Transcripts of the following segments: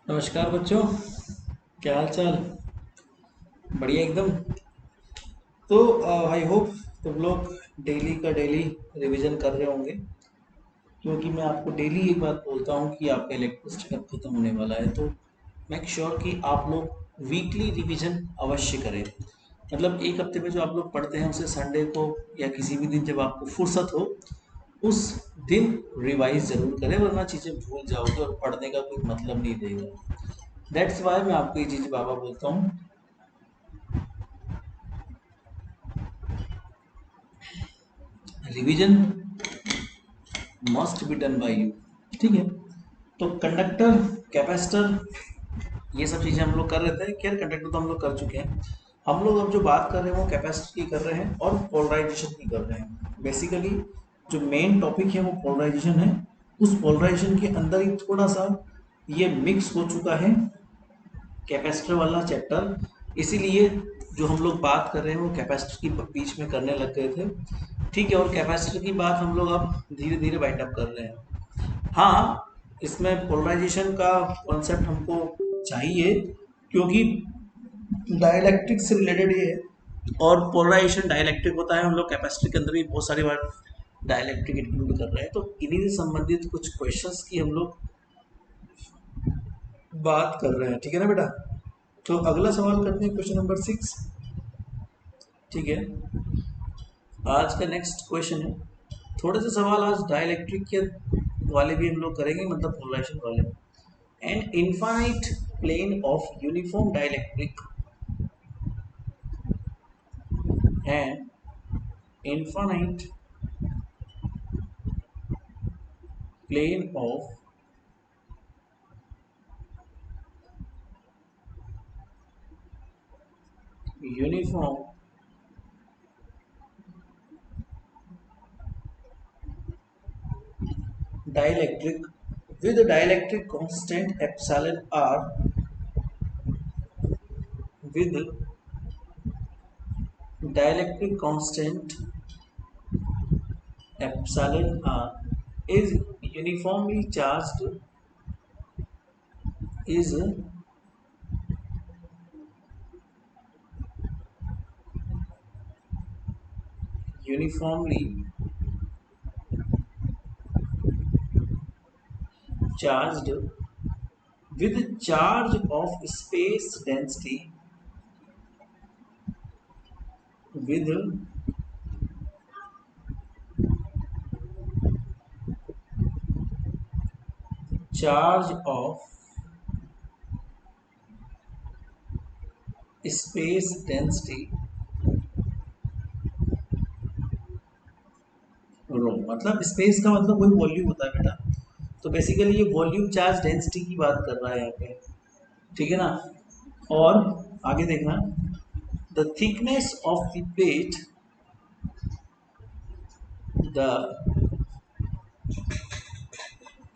नमस्कार बच्चों। क्या हाल चाल? बढ़िया एकदम। तो आई होप तुम लोग डेली का डेली रिवीजन कर रहे होंगे, क्योंकि मैं आपको डेली एक बात बोलता हूँ कि आपका इलेक्ट्रिसिटी कब खत्म होने वाला है। तो मेक श्योर कि आप लोग वीकली रिवीजन अवश्य करें। मतलब एक हफ्ते में जो आप लोग पढ़ते हैं उसे संडे को या किसी भी दिन जब आपको फुर्सत हो उस दिन रिवाइज जरूर करें, वरना चीज़ें भूल जाओगे और पढ़ने का कोई मतलब नहीं रहेगा। दैट्स वाई मैं आपको ये चीज़ बाबा बोलता हूँ, revision must be done by you. ठीक है। तो कंडक्टर, कैपेसिटर, ये सब चीज़ें हम लोग कर रहे थे। खैर कंडक्टर तो हम लोग कर चुके हैं। हम लोग अब जो बात कर रहे हैं वो कैपेसिटर की कर रहे हैं और पोलराइजेशन की कर रहे हैं। बेसिकली जो मेन टॉपिक है वो पोलराइजेशन है। उस पोलराइजेशन के अंदर ही थोड़ा सा ये मिक्स हो चुका है कैपेसिटर वाला चैप्टर। इसीलिए जो हम लोग बात कर रहे हैं वो कैपेसिटर की बीच में करने लग गए थे। ठीक है। और कैपेसिटर की बात हम लोग अब धीरे धीरे वाइंड अप कर रहे हैं। हाँ, इसमें पोलराइजेशन का कॉन्सेप्ट हमको चाहिए, क्योंकि डाइलेक्ट्रिक से रिलेटेड ये है। और पोलराइजेशन डाइलेक्ट्रिक होता है। हम लोग कैपेसिटर के अंदर भी बहुत सारी बार डाइलेक्ट्रिक इंक्लूड कर रहे हैं, तो इन्हीं से संबंधित कुछ क्वेश्चंस की हम लोग बात कर रहे हैं। ठीक है ना बेटा? तो अगला सवाल करते हैं, क्वेश्चन नंबर 6। ठीक है। आज का नेक्स्ट क्वेश्चन है, थोड़े से सवाल आज डाइलेक्ट्रिक के वाले भी हम लोग करेंगे, मतलब पोलराइजेशन वाले। An infinite plane of uniform dielectric and infinite plane of uniform dielectric with a dielectric constant epsilon r, with dielectric constant epsilon r is uniformly charged, is uniformly charged with charge of space density, with charge of space density रो। मतलब space का मतलब कोई volume होता है बेटा। तो basically ये volume charge density की बात कर रहा है यहाँ पे। ठीक है ना? और आगे देखना, the thickness of the plate, the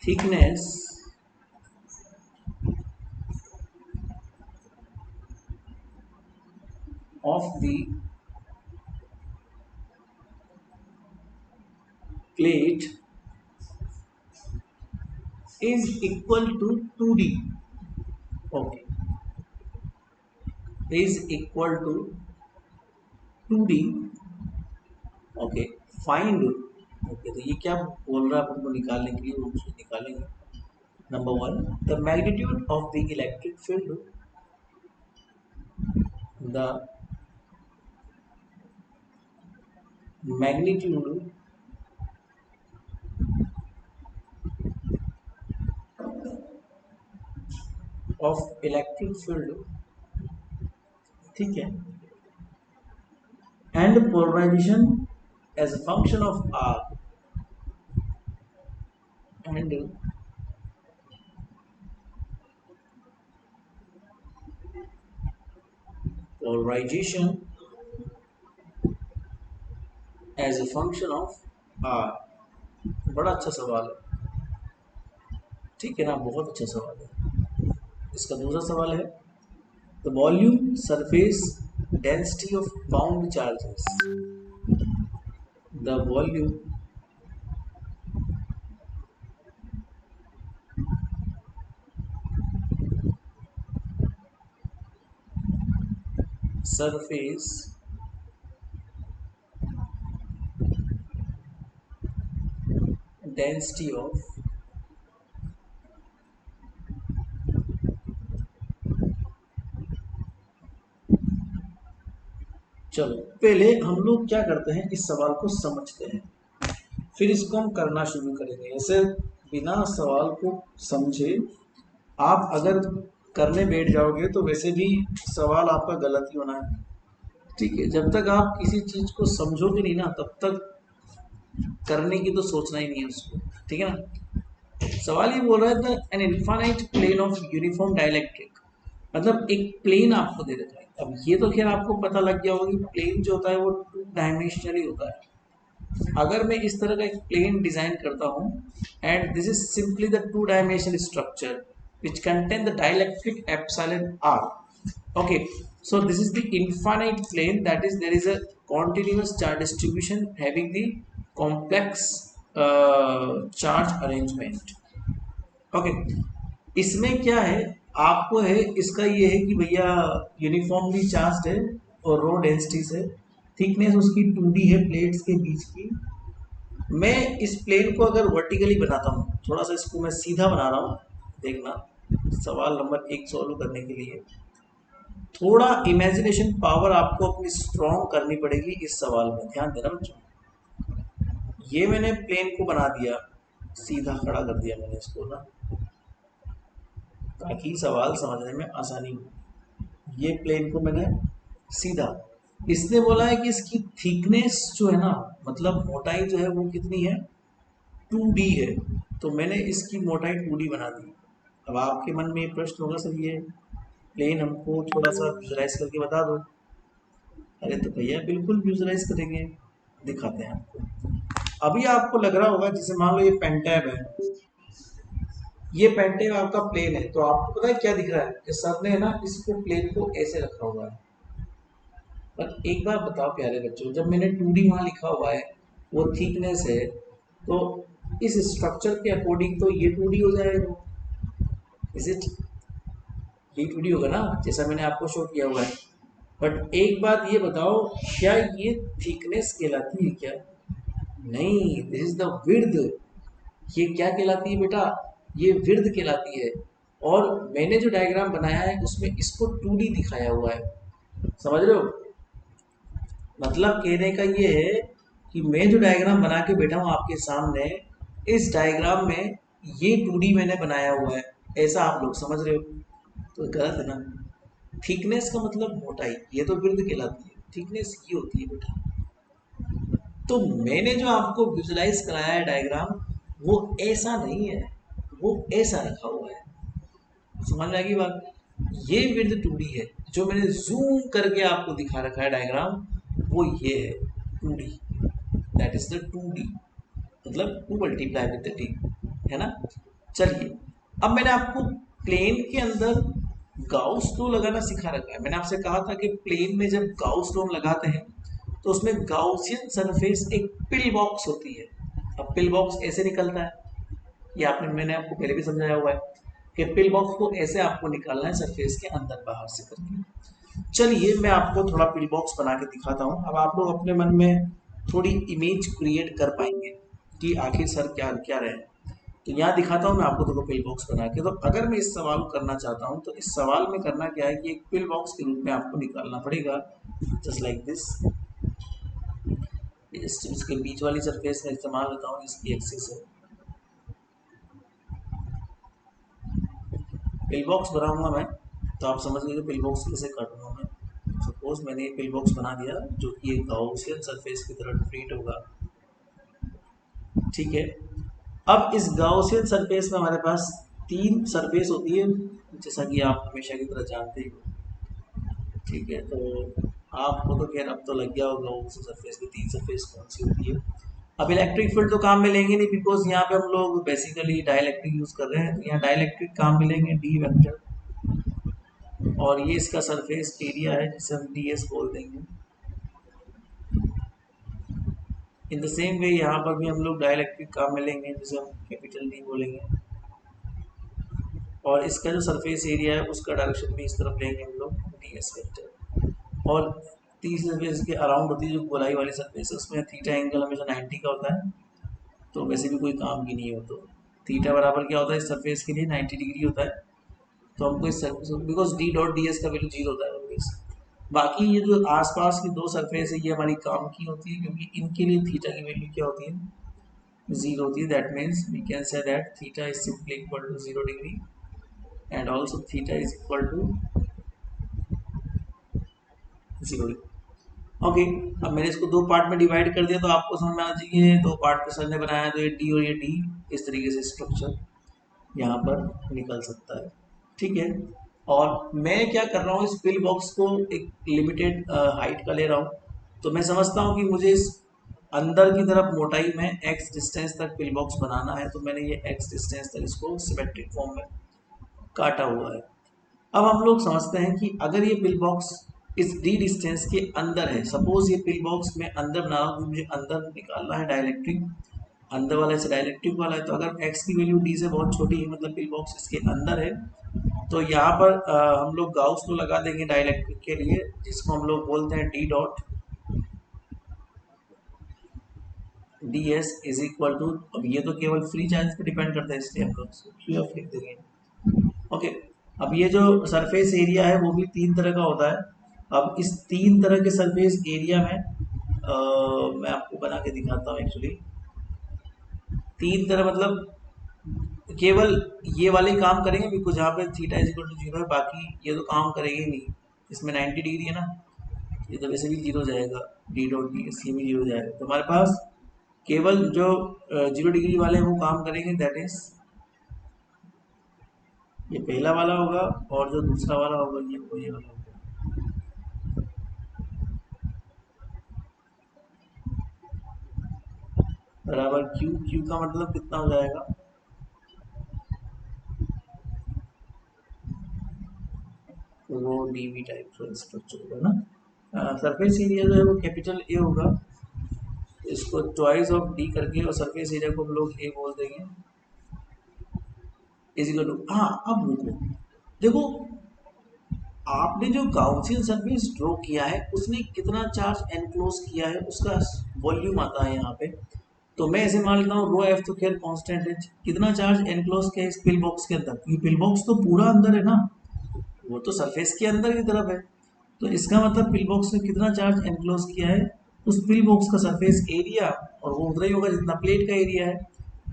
thickness of the plate is equal to 2d। Okay, is equal to 2d। Okay, find. Okay, तो ये क्या बोल रहा है अपन को निकालने के लिए, वो उसको निकालेंगे। Number one, the magnitude of the electric field, the magnitude of electric field, ठीक है, and polarization as a function of r, and polarization as a function of r। बड़ा अच्छा सवाल है। ठीक है ना? बहुत अच्छा सवाल है। इसका दूसरा सवाल है, the volume surface density of bound charges, the volume surface density of चलो पहले हम लोग क्या करते हैं, इस सवाल को समझते हैं, फिर इसको हम करना शुरू करेंगे। ऐसे बिना सवाल को समझे आप अगर करने बैठ जाओगे तो वैसे भी सवाल आपका गलत ही होना है। ठीक है, जब तक आप किसी चीज को समझोगे नहीं ना तब तक करने की तो सोचना ही नहीं है उसको। ठीक है ना। सवाल ये बोल रहा है the an infinite plane of uniform dielectric, मतलब एक प्लेन आपको दे रखा है। अब ये तो खैर आपको पता लग गया होगा कि प्लेन जो होता है वो टू डायमेंशनली होता है। अगर मैं इस तरह का एक प्लेन डिजाइन करता हूँ and this is simply the two dimensional structure which contain the dielectric epsilon r. Okay, so this is the infinite plane, that is there is a continuous charge distribution having the complex charge arrangement. Okay, इसमें क्या है, आपको है इसका ये है कि भैया यूनिफॉर्मली चार्ज है और रो डेंसिटीज है, थिकनेस उसकी 2D है प्लेट्स के बीच की। मैं इस प्लेन को अगर वर्टिकली बनाता हूँ, थोड़ा सा इसको मैं सीधा बना रहा हूँ, देखना सवाल नंबर 1 सॉल्व करने के लिए थोड़ा इमेजिनेशन पावर आपको अपनी स्ट्रॉन्ग करनी पड़ेगी इस सवाल में। ध्यान देना बच्चों, ये मैंने प्लेन को बना दिया, सीधा खड़ा कर दिया मैंने इसको ना, ताकि सवाल समझने में आसानी हो। ये प्लेन को मैंने सीधा, इसने बोला है कि इसकी थिकनेस जो है ना, मतलब मोटाई जो है वो कितनी है, 2D है, तो मैंने इसकी मोटाई 2D बना दी। अब आपके मन में ये प्रश्न होगा सर ये प्लेन हमको थोड़ा सा विजुलाइज करके बता दो। अरे तो भैया बिल्कुल विजुलाइज करेंगे, दिखाते हैं आपको। अभी आपको लग रहा होगा जैसे मान लो ये पेंटैब है, ये पेंटैब आपका प्लेन है, तो आपको पता है क्या दिख रहा है कि सर ने ना इसको प्लेन को ऐसे रखा हुआ है। पर एक बार बताओ प्यारे बच्चों, जब मैंने 2D वहां लिखा हुआ है, वो थिकनेस है, तो इस स्ट्रक्चर के अकॉर्डिंग तो ये 2D हो जाएगा, इज इट? ये 2D होगा ना, जैसा मैंने आपको शो किया हुआ है। बट एक बात ये बताओ, क्या ये थिकनेस कहलाती है क्या? नहीं, दिस इज द विड्थ। ये क्या कहलाती है बेटा? ये विड्थ कहलाती है। और मैंने जो डायग्राम बनाया है उसमें इसको 2D दिखाया हुआ है, समझ रहे हो? मतलब कहने का ये है कि मैं जो डायग्राम बना के बैठा हूँ आपके सामने, इस डायग्राम में ये 2D मैंने बनाया हुआ है, ऐसा आप लोग समझ रहे हो, तो गलत है ना। थिकनेस का मतलब मोटाई, ये तो विड्थ कहलाती है, थिकनेस ये होती है बेटा। तो मैंने जो आपको विजुलाइज कराया है डायग्राम, वो ऐसा नहीं है, वो ऐसा रखा हुआ है, समझ में आएगी बात? ये विड्थ 2D है, जो मैंने जूम करके आपको दिखा रखा है डायग्राम, वो ये है 2D, that is the 2D, मतलब 2 मल्टीप्लाई विद द डी, है ना। चलिए, अब मैंने आपको प्लेन के अंदर गाउस लॉ लगाना सिखा रखा है। मैंने आपसे कहा था कि प्लेन में जब गाउस लॉ लगाते हैं तो उसमें गाउसियन सरफेस एक पिल बॉक्स होती है। अब पिल बॉक्स ऐसे निकलता है, ये आपने मैंने आपको पहले भी समझाया हुआ है कि पिल बॉक्स को ऐसे आपको निकालना है सरफेस के अंदर बाहर से करके। चलिए मैं आपको थोड़ा पिल बॉक्स बना के दिखाता हूँ। अब आप लोग अपने मन में थोड़ी इमेज क्रिएट कर पाएंगे कि आखिर सर क्या क्या रहे। तो यहाँ दिखाता हूँ मैं आपको, देखो पिल बॉक्स बना के। तो अगर मैं इस सवाल को करना चाहता हूँ तो इस सवाल में करना क्या है कि एक पिल बॉक्स के रूप में आपको निकालना पड़ेगा, जस्ट लाइक दिस। इसके बीच वाली सरफेस का इस्तेमाल लेता हूँ, इसकी एक्सिस है। पिल बॉक्स बनाऊंगा मैं, तो आप समझ लीजिए पिल बॉक्स कैसे काटूंगा मैं। सपोज मैंने ये पिल बॉक्स बना दिया जो कि एक गाउसियन सरफेस की तरह ट्रीट होगा, ठीक है। अब इस गाउसियन सरफेस में हमारे पास 3 सरफेस होती है, जैसा कि आप हमेशा की तरह जानते ही हो, ठीक है। तो आपको तो खैर अब तो लग गया होगा उस सरफेस की 3 सरफेस कौन सी होती है। अब इलेक्ट्रिक फील्ड तो काम में लेंगे नहीं, बिकॉज यहाँ पे हम लोग बेसिकली डाइलेक्ट्रिक यूज कर रहे हैं, तो यहाँ डाइलेक्ट्रिक काम में लेंगे डी वेक्टर, और ये इसका सरफेस एरिया है जिसे हम ds बोल देंगे। इन द सेम वे यहाँ पर भी हम लोग डाइलेक्ट्रिक काम में लेंगे जिसे हम कैपिटल डी बोलेंगे, और इसका जो सरफेस एरिया है उसका डायरेक्शन भी इस तरफ लेंगे हम लोग ds वेक्टर। और तीसरी सरफेस के अराउंड होती है जो गोलाई वाली सरफेस है, उसमें थीटा एंगल हमेशा 90 का होता है, तो वैसे भी कोई काम की नहीं हो, तो थीटा बराबर क्या होता है इस सरफेस के लिए 90 डिग्री होता है। तो हमको इस surface, because D dot d S का वैल्यू जीरो होता है ऑलवेज। बाकी ये जो आसपास की दो सरफेस है ये हमारी काम की होती है, क्योंकि इनके लिए थीटा की वैल्यू क्या होती है, जीरो होती है। That means we can say that theta is simply equal to 0 degree and also theta is equal to 0 degree. Okay, अब मैंने इसको दो पार्ट में डिवाइड कर दिया, तो आपको समझ में आ जाइए दो पार्ट पे सर ने बनाया, तो ये डी और ये डी, इस तरीके से स्ट्रक्चर यहाँ पर निकल सकता है। ठीक है, और मैं क्या कर रहा हूँ, इस पिल बॉक्स को एक लिमिटेड हाइट का ले रहा हूँ, तो मैं समझता हूँ कि मुझे इस अंदर की तरफ मोटाई में x डिस्टेंस तक पिल बॉक्स बनाना है, तो मैंने ये x डिस्टेंस तक इसको सिमेट्रिक फॉर्म में काटा हुआ है। अब हम लोग समझते हैं कि अगर ये पिल बॉक्स इस d डिस्टेंस के अंदर है, सपोज ये पिल बॉक्स में अंदर बना रहा हूँ, मुझे अंदर निकालना है डायइलेक्ट्रिक, अंदर वाला से डायइलेक्ट्रिक वाला है, तो अगर x की वैल्यू d से बहुत छोटी है, मतलब पिल बॉक्स इसके अंदर है, तो यहाँ पर हम लोग गाउस को लगा देंगे डायइलेक्ट्रिक के लिए, जिसको हम लोग बोलते हैं d dot d s is equal to, अब ये तो केवल फ्री चार्ज पे डिपेंड करता है, इसलिए हम लोग फ्री ऑफ लिख देंगे। ओके, अब ये जो सरफेस एरिया है वो भी तीन तरह का होता है। अब इस तीन तरह के सरफेस एरिया में मैं आपको बना के दिखाता हूँ। एक्चुअली तीन तरह मतलब केवल ये वाले काम करेंगे, बिकॉज यहाँ पे थीटा इज इक्वल टू 0 है, बाकी ये तो काम करेंगे ही नहीं। इसमें 90 डिग्री है ना, ये तो वैसे भी जीरो जाएगा, डी डॉट डी इसलिए भी जीरो जाएगा, तो हमारे पास केवल जो 0 डिग्री वाले वो काम करेंगे, दैट इज ये पहला वाला होगा, और जो दूसरा वाला होगा ये वाला होगा। बराबर क्यू, क्यू का मतलब कितना हो जाएगा, वो डीवी टाइप का स्ट्रक्चर होगा ना। सरफेस एरिया जो है वो कैपिटल ए होगा, इसको ट्वाइस ऑफ डी करके और सरफेस एरिया को हम लोग ए बोल देंगे, इज इक्वल टू, हाँ अब रुको, देखो आपने जो गाउसियन सरफेस ड्रॉ किया है उसने कितना चार्ज एनक्लोज किया है, उसका वॉल्यूम आता है यहाँ पे। तो मैं ऐसे मान लेता हूँ रो एफ तो खैर कांस्टेंट है, कितना चार्ज एनक्लोज किया है इस पिल बॉक्स के अंदर, ये पिल बॉक्स तो पूरा अंदर है ना, वो तो सरफेस के अंदर की तरफ है, तो इसका मतलब पिल बॉक्स ने कितना चार्ज एनक्लोज किया है, उस पिल बॉक्स का सरफेस एरिया, और वो उतना ही होगा जितना प्लेट का एरिया है,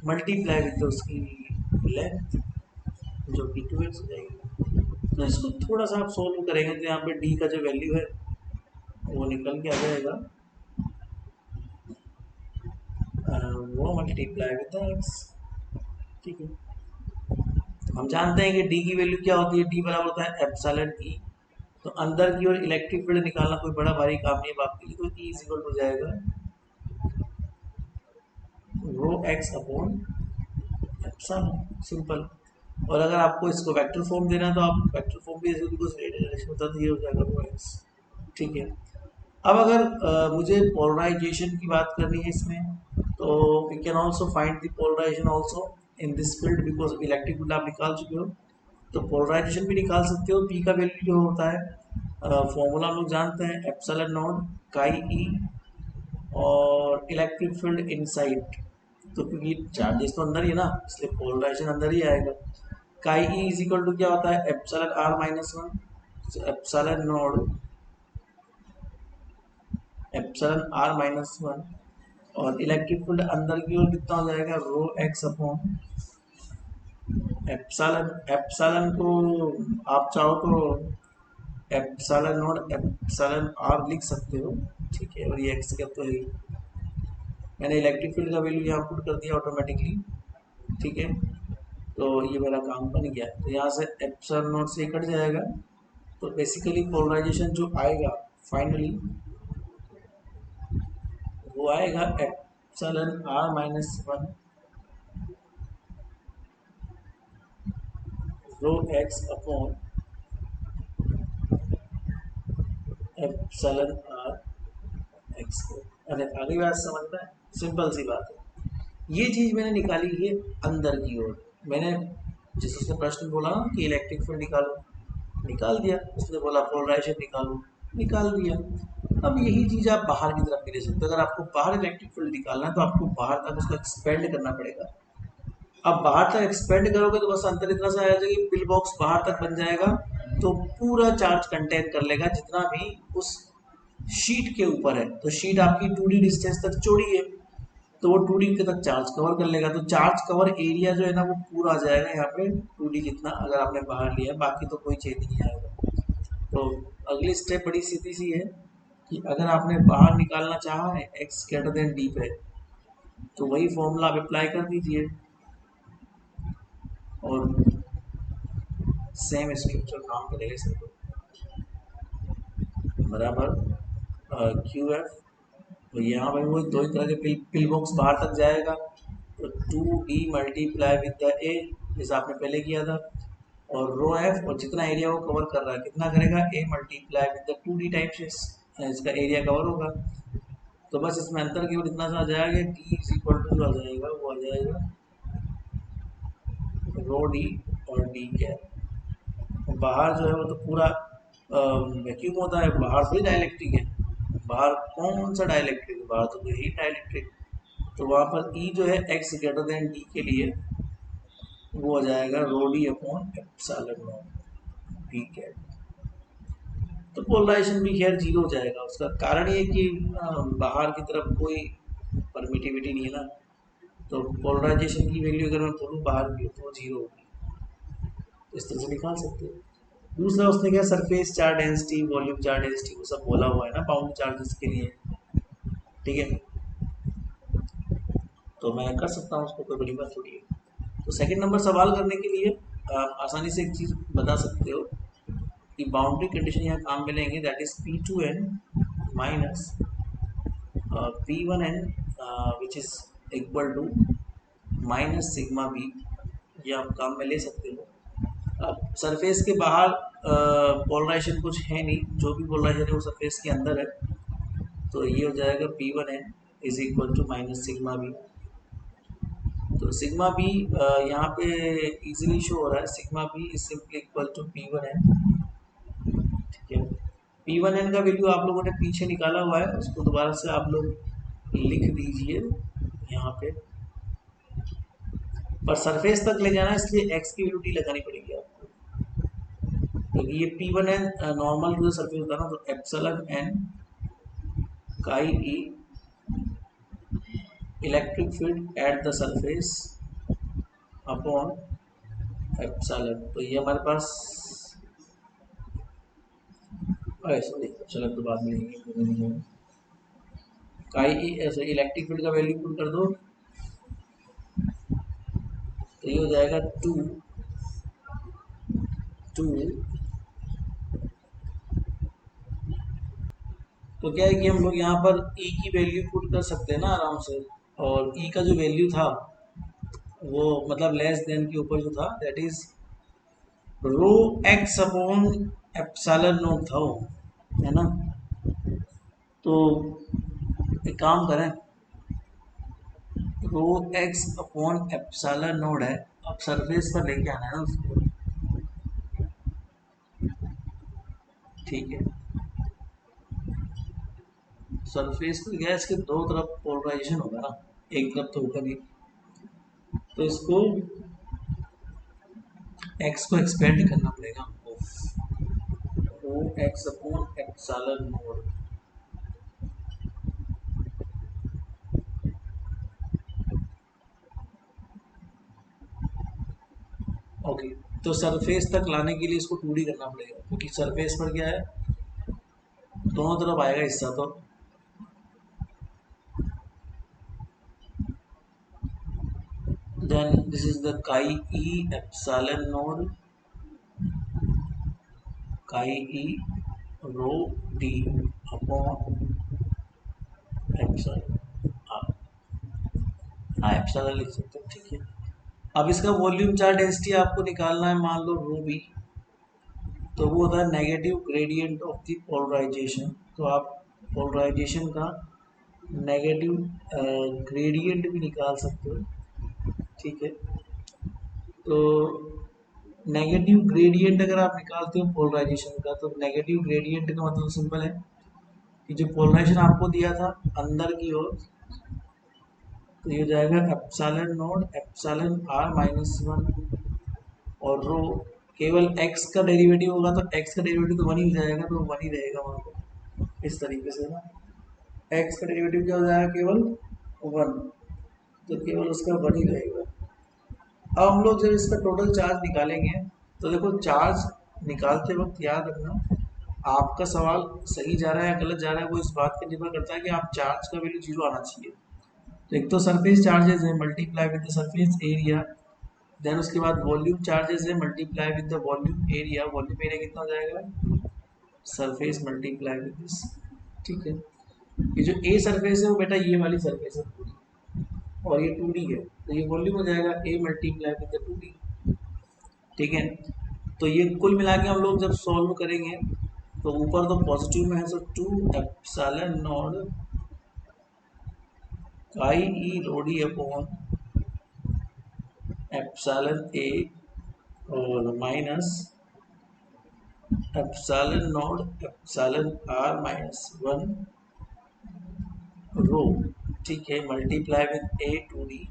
मल्टीप्लाई विद उसकी लेंथ, जो कि 2x हो जाएगी। तो इसको थोड़ा सा आप सोल्व करेंगे तो यहाँ पे डी का जो वैल्यू है वो निकल के आ जाएगा, वो मल्टीप्लाई विद एक्स। ठीक है, तो हम जानते हैं कि डी की वैल्यू क्या होती है, डी बराबर होता है एप्सिलॉन ई, तो अंदर की ओर इलेक्ट्रिक फील्ड निकालना कोई बड़ा भारी काम नहीं है आपके लिए, तो ई इज इक्वल हो जाएगा rho x upon epsilon, simple. और अगर आपको इसको वेक्टर फॉर्म देना है तो आप वेक्टर फॉर्म भी ऐसे, बिकॉज रेडियल डायरेक्शन होता है, तो ये हो जाएगा रो एक्स। ठीक है, अब अगर मुझे पोलराइजेशन की बात करनी है इसमें, तो we can also find the polarisation also in this field, because electric field आप निकाल चुके हो, तो पोलराइजेशन भी निकाल सकते हो। पी का वैल्यू जो होता है फॉर्मूला हम लोग जानते हैं, एप्सिलॉन नॉट काई ई, और इलेक्ट्रिक फील्ड इनसाइड, तो क्योंकि चार्जेस तो अंदर ही है ना, इसलिए पोलराइजेशन अंदर ही आएगा। काई ई इज इक्वल टू क्या होता है, epsilon are minus one, epsilon naught epsilon are minus one, और इलेक्ट्रिक फील्ड अंदर की ओर कितना हो जाएगा, rho x upon epsilon, epsilon को आप चाहो तो एप्सिलॉन नॉट एप्सिलॉन आर लिख सकते हो। ठीक है, और ये एक्स का तो है ही, मैंने इलेक्ट्रिक फील्ड का वैल्यू यहाँ पुट कर दिया ऑटोमेटिकली। ठीक है, तो ये मेरा काम बन गया, तो यहाँ से एप्सिलॉन नॉट से कट जाएगा, तो बेसिकली पोलराइजेशन जो आएगा फाइनली वो आएगा epsilon are minus one rho x upon epsilon r x को। अरे अगली बात समझ में, सिंपल सी बात है, ये चीज़ मैंने निकाली है अंदर की ओर। मैंने जिस उसने प्रश्न बोला कि इलेक्ट्रिक फील्ड निकालो, निकाल दिया, उसने बोला पोलराइजेशन निकालो, निकाल दिया। अब यही चीज आप बाहर की तरफ भी ले सकते हो। अगर आपको बाहर इलेक्ट्रिक फील्ड निकालना है तो आपको बाहर तक उसको एक्सपेंड करना पड़ेगा। अब बाहर तक एक्सपेंड करोगे तो बस अंतर इतना सा आ जाएगा कि पिल बॉक्स बाहर तक बन जाएगा, तो पूरा चार्ज कंटेन कर लेगा जितना भी उस शीट के ऊपर है। तो शीट आपकी 2D डिस्टेंस तक चौड़ी है, तो वो 2D के तक चार्ज कवर कर लेगा। तो चार्ज कवर एरिया जो है ना वो पूरा आ जाएगा यहाँ पे 2D जितना, अगर आपने बाहर लिया, बाकी तो कोई चेंज नहीं आएगा। तो अगली स्टेप बड़ी सीधी सी है कि अगर आपने बाहर निकालना चाहा है एक्स ग्रेटर देन डी पे, तो वही फॉर्मूला आप अप्लाई कर दीजिए और सेम स्ट्रक्चर काम करेगा सर। बराबर क्यू एफ, तो यहाँ पर वो दो ही तरह के पिल बॉक्स बाहर तक जाएगा, तो 2D मल्टीप्लाई विद द ए, जैसा आपने पहले किया था, और रो एफ, और जितना एरिया वो कवर कर रहा है कितना करेगा, A multiply with the 2D times इसका एरिया कवर होगा। तो बस इसमें अंतर केवल इतना सा आ जाएगा, टी इज इक्वल टू आ जाएगा, वो आ जाएगा रो डी और डी कैप। बाहर जो है वो तो पूरा वैक्यूम होता है, बाहर थोड़ी डाइलेक्ट्रिक है। बाहर कौन सा डाइलेक्ट्रिक है, बाहर तो कोई ही डाइलेक्ट्रिक। तो वहाँ पर ई जो है एक्स ग्रेटर देन डी के लिए वो आ जाएगा rho D upon epsilon naught D cap. तो पोलराइजेशन भी खैर जीरो हो जाएगा। उसका कारण ये कि बाहर की तरफ कोई परमिटिविटी नहीं है ना, तो पोलराइजेशन की वैल्यू अगर मैं बोलूँ बाहर की तो वो जीरो होगी। तो इस तरह से निकाल सकते हो। दूसरा उसने क्या surface charge density, volume charge density वो सब बोला हुआ है ना बाउंड चार्जेस के लिए, ठीक है। तो मैं कर सकता हूँ उसको, कोई बड़ी बात थोड़ी है। तो सेकंड नंबर सवाल करने के लिए आप आसानी से एक चीज़ बता सकते हो कि बाउंड्री कंडीशन यहाँ काम में लेंगे, that is P2n minus P1n which is equal to minus sigma b, ये आप काम में ले सकते हो। अब सरफेस के बाहर पोलराइजेशन कुछ है नहीं, जो भी पोलराइजेशन है वो सरफेस के अंदर है, तो ये हो जाएगा P1n is equal to minus sigma b. तो सिग्मा बी यहाँ पे इजीली शो हो रहा है, sigma b is simply equal to P1n, ठीक है। P1n का वैल्यू आप लोगों ने पीछे निकाला हुआ है, उसको दोबारा से आप लोग लिख दीजिए यहाँ पे। पर सरफेस तक ले जाना इसलिए x की वैल्यू टी लगानी पड़ेगी आपको, क्योंकि ये P1n नॉर्मल जो सरफेस होता है ना, तो epsilon n chi E electric field at the surface upon epsilon. तो ये हमारे पास सॉरी एप्सिलॉन तो बाद में लेंगे, काई ई ऐसे इलेक्ट्रिक फील्ड का वैल्यू पुट कर दो, तो ये हो जाएगा टू तो क्या है कि हम लोग यहाँ पर ई की वैल्यू पुट कर सकते हैं ना आराम से, और ई का जो वैल्यू था वो मतलब लेस देन के ऊपर जो था that is rho x upon epsilon naught था वो, है ना। तो एक काम करें, rho x upon epsilon naught है, अब सरफेस पर लेके आना है ना उसको, ठीक है। सरफेस पर गया इसके दो तरफ पोलराइजेशन होगा ना, एक तरफ तो होगा नहीं, तो इसको एक्स को एक्सपेंड करना पड़ेगा हमको, rho x upon epsilon naught. Okay, तो सरफेस तक लाने के लिए इसको 2D करना पड़ेगा, क्योंकि सरफेस पर क्या है दोनों तरफ आएगा हिस्सा, तो देन दिस इज द काई ई epsilon naught chi E rho D upon epsilon, हाँ एप्सिलॉन लिख सकते हो, ठीक है। अब इसका वॉल्यूम चार्ज डेंसिटी आपको निकालना है, मान लो रो बी, तो वो होता है negative gradient of the polarization. तो आप पोलराइजेशन का नेगेटिव ग्रेडियंट भी निकाल सकते हो, ठीक है। तो नेगेटिव ग्रेडियंट अगर आप निकालते हो पोलराइजेशन का, तो नेगेटिव ग्रेडियंट का मतलब सिंपल है कि जो पोलराइजेशन आपको दिया था अंदर की ओर, तो ये हो जाएगा epsilon naught epsilon are minus one, और रो केवल x का डेरिवेटिव होगा तो x का डेरिवेटिव तो वन ही हो जाएगा, तो वन ही रहेगा वहाँ पे इस तरीके से ना। x का डेरिवेटिव क्या हो जाएगा, केवल वन, तो केवल उसका वन ही रहेगा। अब हम लोग जब इसका टोटल चार्ज निकालेंगे, तो देखो चार्ज निकालते वक्त याद रखना, आपका सवाल सही जा रहा है या गलत जा रहा है वो इस बात पर निर्भर करता है कि आप चार्ज का वैल्यू जीरो आना चाहिए। तो एक तो सरफेस चार्जेस है multiply with the surface area, then उसके बाद वॉल्यूम चार्जेस है multiply with the volume area, volume area कितना हो जाएगा, सरफेस मल्टीप्लाई विद दिस, ठीक है। ये जो ए सरफेस है वो बेटा ये वाली सरफेस है पूरी, और ये 2D है, तो ये वॉल्यूम हो जाएगा ए मल्टीप्लाई विद द 2D, ठीक है। तो ये कुल मिला के हम लोग जब सॉल्व करेंगे, तो ऊपर तो पॉजिटिव में है, सो 2 epsilon naught chi E rho D upon epsilon A और minus epsilon naught epsilon are minus one rho, ठीक है, multiply with A 2D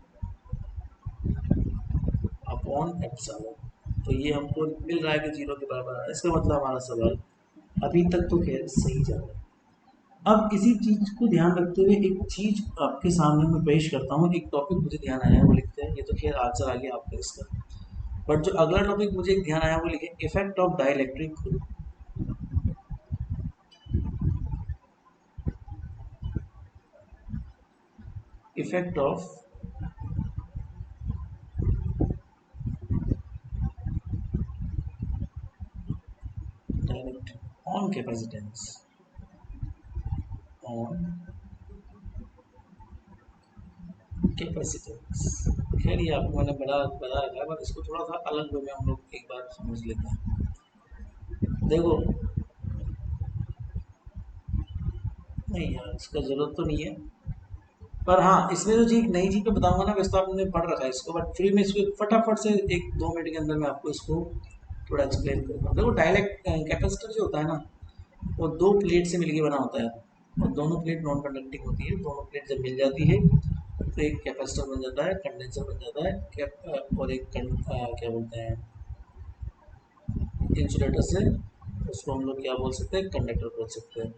upon epsilon. तो ये हमको मिल रहा है कि जीरो के बराबर है, इसका मतलब हमारा सवाल अभी तक तो खैर सही जा रहा है। अब इसी चीज को ध्यान रखते हुए एक चीज आपके सामने मैं पेश करता हूँ, एक टॉपिक मुझे ध्यान आया है वो लिखते हैं, ये तो खैर आंसर आ गया आपका इसका, बट जो अगला टॉपिक मुझे ध्यान आया वो लिखे effect of dielectric, effect of dielectric on capacitance, on capacitance. खैर ये आपको मैंने बता रखा है, बट इसको थोड़ा सा अलग वे में हम लोग एक बार समझ लेते हैं। देखो नहीं यार इसका जरूरत तो नहीं है, पर हाँ इसमें जो चीज नई चीज मैं बताऊंगा ना, वैसे तो आपने पढ़ रखा है इसको, बट फिर मैं इसको फटाफट से एक दो मिनट के अंदर मैं आपको इसको थोड़ा एक्सप्लेन करता हूँ। देखो डायलेक्ट कैपेसिटर जो होता है ना, वो दो प्लेट से मिलके बना होता है, और दोनों प्लेट नॉन कंडक्टिंग होती है, दोनों प्लेट जब मिल जाती है तो एक कैपेसिटर बन जाता है, कंडेंसर बन जाता है, और एक क्या बोलते हैं इंसुलेटर से, उसको हम लोग क्या बोल सकते हैं, कंडक्टर बोल सकते हैं।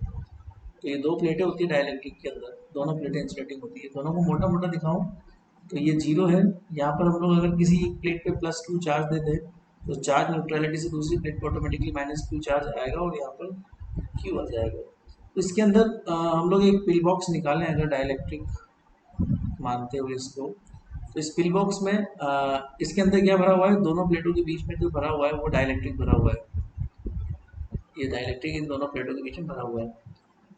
तो ये दो प्लेटें होती है डाइलेक्ट्रिक के अंदर, दोनों प्लेटें इंसुलेटिंग होती है। दोनों को मोटा मोटा दिखाऊं तो ये जीरो है, यहाँ पर हम लोग अगर किसी एक प्लेट पे +2 चार्ज दे दें, तो चार्ज न्यूट्रलिटी से दूसरी प्लेट पर ऑटोमेटिकली -q चार्ज आएगा, और यहाँ पर q आ जाएगा। तो इसके अंदर हम लोग एक पिल बॉक्स निकालें अगर डाइलेक्ट्रिक मानते हुए इसको, तो इस पिल बॉक्स में इसके अंदर क्या भरा हुआ है, दोनों प्लेटों के बीच में जो भरा हुआ है वो डाइलेक्ट्रिक भरा हुआ है, ये डाइलेक्ट्रिक इन दोनों प्लेटों के बीच में भरा हुआ है।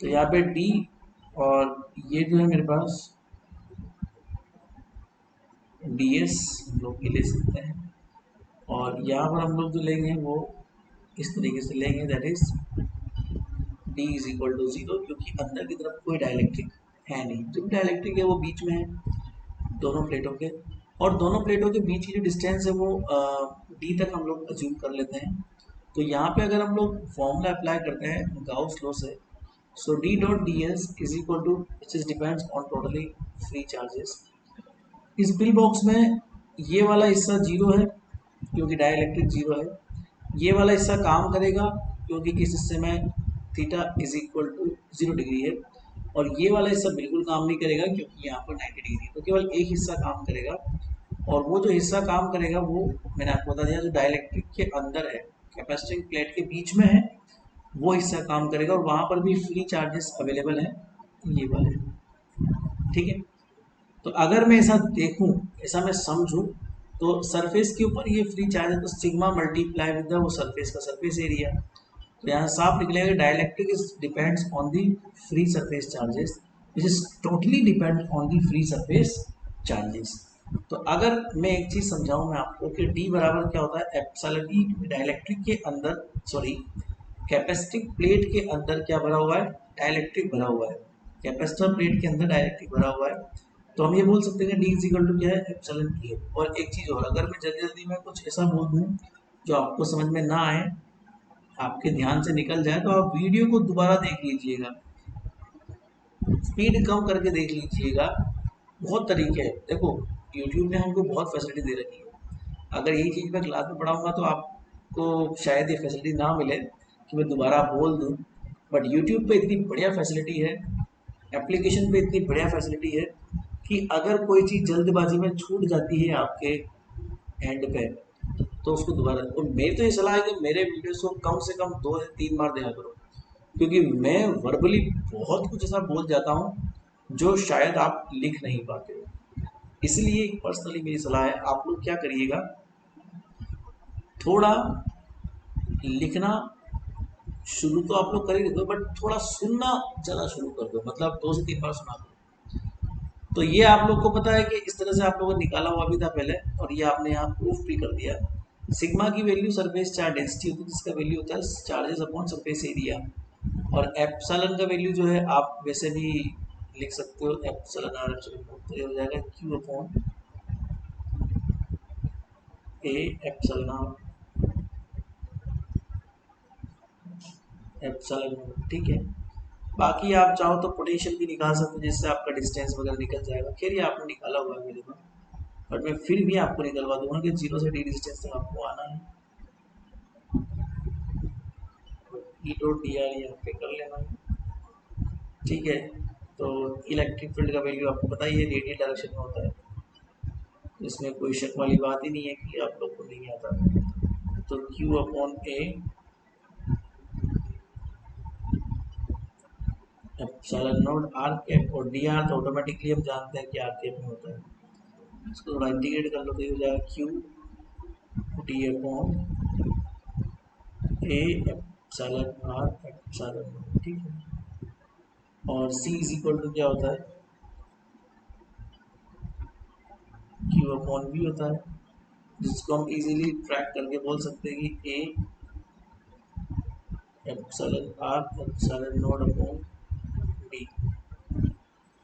तो यहाँ पे D, और ये जो है मेरे पास DS हम लोग ये ले सकते हैं, और यहाँ पर हम लोग जो लेंगे वो इस तरीके से लेंगे, that is D is equal to zero, क्योंकि अंदर की तरफ कोई डाइलेक्ट्रिक है नहीं, जो भी डाइलेक्ट्रिक है वो बीच में है दोनों प्लेटों के, और दोनों प्लेटों के बीच की जो डिस्टेंस है वो D तक हम लोग अज्यूम कर लेते हैं। तो यहाँ पे अगर हम लोग फॉर्मूला अप्लाई करते हैं गाउस लॉ से, so D dot d s is equal to, which is depends on totally free charges. इस पिल बॉक्स में ये वाला हिस्सा जीरो है क्योंकि डाइलेक्ट्रिक जीरो है, ये वाला हिस्सा काम करेगा क्योंकि इस हिस्से में theta is equal to 0 degree है, और ये वाला हिस्सा बिल्कुल काम नहीं करेगा क्योंकि यहाँ पर 90 डिग्री है, तो केवल एक हिस्सा काम करेगा, और वो जो हिस्सा काम करेगा वो मैंने आपको बता दिया जो डाइलेक्ट्रिक के अंदर है, कैपेसिटिंग प्लेट के बीच में है, वो हिस्सा काम करेगा, और वहाँ पर भी फ्री चार्जेस अवेलेबल है ये वाले, ठीक है। तो अगर मैं ऐसा देखूं, ऐसा मैं समझूं, तो सरफेस के ऊपर ये फ्री चार्ज है, तो सिग्मा मल्टीप्लाई विद द वो सरफेस का सरफेस एरिया, तो यहाँ साफ निकलेगा dielectric is depends on the free surface charges, which is totally depend on the free surface charges. तो अगर मैं एक चीज समझाऊं मैं आपको कि D बराबर क्या होता है, एप्सिलॉन E, डाइलेक्ट्रिक के अंदर, सॉरी कैपेसिटिव प्लेट के अंदर क्या भरा हुआ है, डाइलेक्ट्रिक भरा हुआ है, कैपेसिटर प्लेट के अंदर डाइलेक्ट्रिक भरा हुआ है, तो हम ये बोल सकते हैं कि D इज इक्वल टू क्या है, एप्सिलॉन E है। और एक चीज और, अगर मैं जल्दी जल्दी में कुछ ऐसा बोल दूं जो आपको समझ में ना आए, आपके ध्यान से निकल जाए, तो आप वीडियो को दोबारा देख लीजिएगा, स्पीड कम करके देख लीजिएगा। बहुत तरीके हैं, देखो यूट्यूब ने हमको बहुत फैसिलिटी दे रखी है। अगर यही चीज़ मैं क्लास में पढ़ाऊंगा तो आपको शायद ये फैसिलिटी ना मिले कि मैं दोबारा बोल दूं, बट यूट्यूब पे इतनी बढ़िया फैसिलिटी है, एप्लीकेशन पे इतनी बढ़िया फैसिलिटी है कि अगर कोई चीज़ जल्दबाजी में छूट जाती है आपके एंड पे, तो उसको दोबारा, और मेरी तो ये सलाह है कि मेरे वीडियोस को कम से कम 2 से 3 बार देखा करो, क्योंकि मैं वर्बली बहुत कुछ ऐसा बोल जाता हूँ जो शायद आप लिख नहीं पाते हो। इसलिए एक पर्सनली मेरी सलाह है, आप लोग क्या करिएगा, थोड़ा लिखना शुरू तो आप लोग कर ही दो, बट थोड़ा सुनना ज़्यादा शुरू कर दो, मतलब 2 से 3 बार सुना दो। तो ये आप लोग को पता है कि इस तरह से आप लोगों ने निकाला हुआ भी था पहले, और ये आपने यहाँ प्रूफ भी कर दिया। सिग्मा की वैल्यू सरफेस चार्ज डेंसिटी होती है, जिसका वैल्यू होता है चार्जेस अपॉन सरफेस एरिया, और एप्सिलॉन का वैल्यू जो है आप वैसे भी लिख सकते हो, एप्सिलॉन आर, तो ये हो जाएगा q upon a epsilon r epsilon, ठीक है। बाकी आप चाहो तो पोटेंशियल भी निकाल सकते हो, जिससे आपका डिस्टेंस वगैरह निकल जाएगा। खैर ये आपने निकाला हुआ है मेरे में, बट मैं फिर भी आपको निकलवा दूंगा कि 0 से D डिस्टेंस तक आपको आना है। ई डॉट डी आर यहाँ पे कर लेना है, ठीक है। तो इलेक्ट्रिक फील्ड का वैल्यू आपको पता ही है, रेडियल डायरेक्शन में होता है, इसमें कोई शक वाली बात ही नहीं है कि आप लोग को नहीं आता। तो Q upon a epsilon naught r cap, और डी आर तो ऑटोमेटिकली हम जानते हैं कि आर कैप में होता है। इसको थोड़ा इंटीग्रेट कर लो तो ये हो जाएगा Q d upon a epsilon r epsilon naught, ठीक है। और C इज इक्वल टू क्या होता है, Q अपॉन V होता है, जिसको हम इजीली ट्रैक करके बोल सकते हैं कि a epsilon r epsilon naught upon d,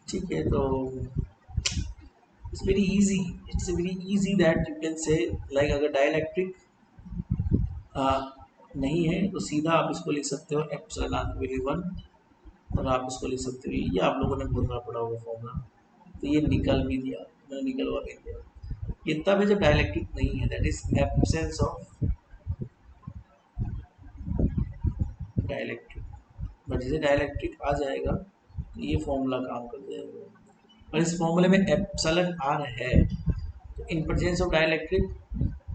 ठीक है। तो it's very easy, it's very easy that you can say, like अगर डाइलेक्ट्रिक नहीं है तो सीधा आप इसको लिख सकते हो एप्सिलॉन आर की वैल्यू 1, और आप इसको लिख सकते हो, ये आप लोगों ने बहुत बार पढ़ा होगा फॉर्मूला, तो ये निकल भी दिया, मैंने निकलवा भी दिया। ये तब है जब डाइलेक्ट्रिक नहीं है, that is absence of dielectric. But जैसे डाइलेक्ट्रिक आ जाएगा तो ये फॉर्मूला काम कर जाएगा, और इस फॉर्मूले में एप्सिलॉन आर है, तो in presence of dielectric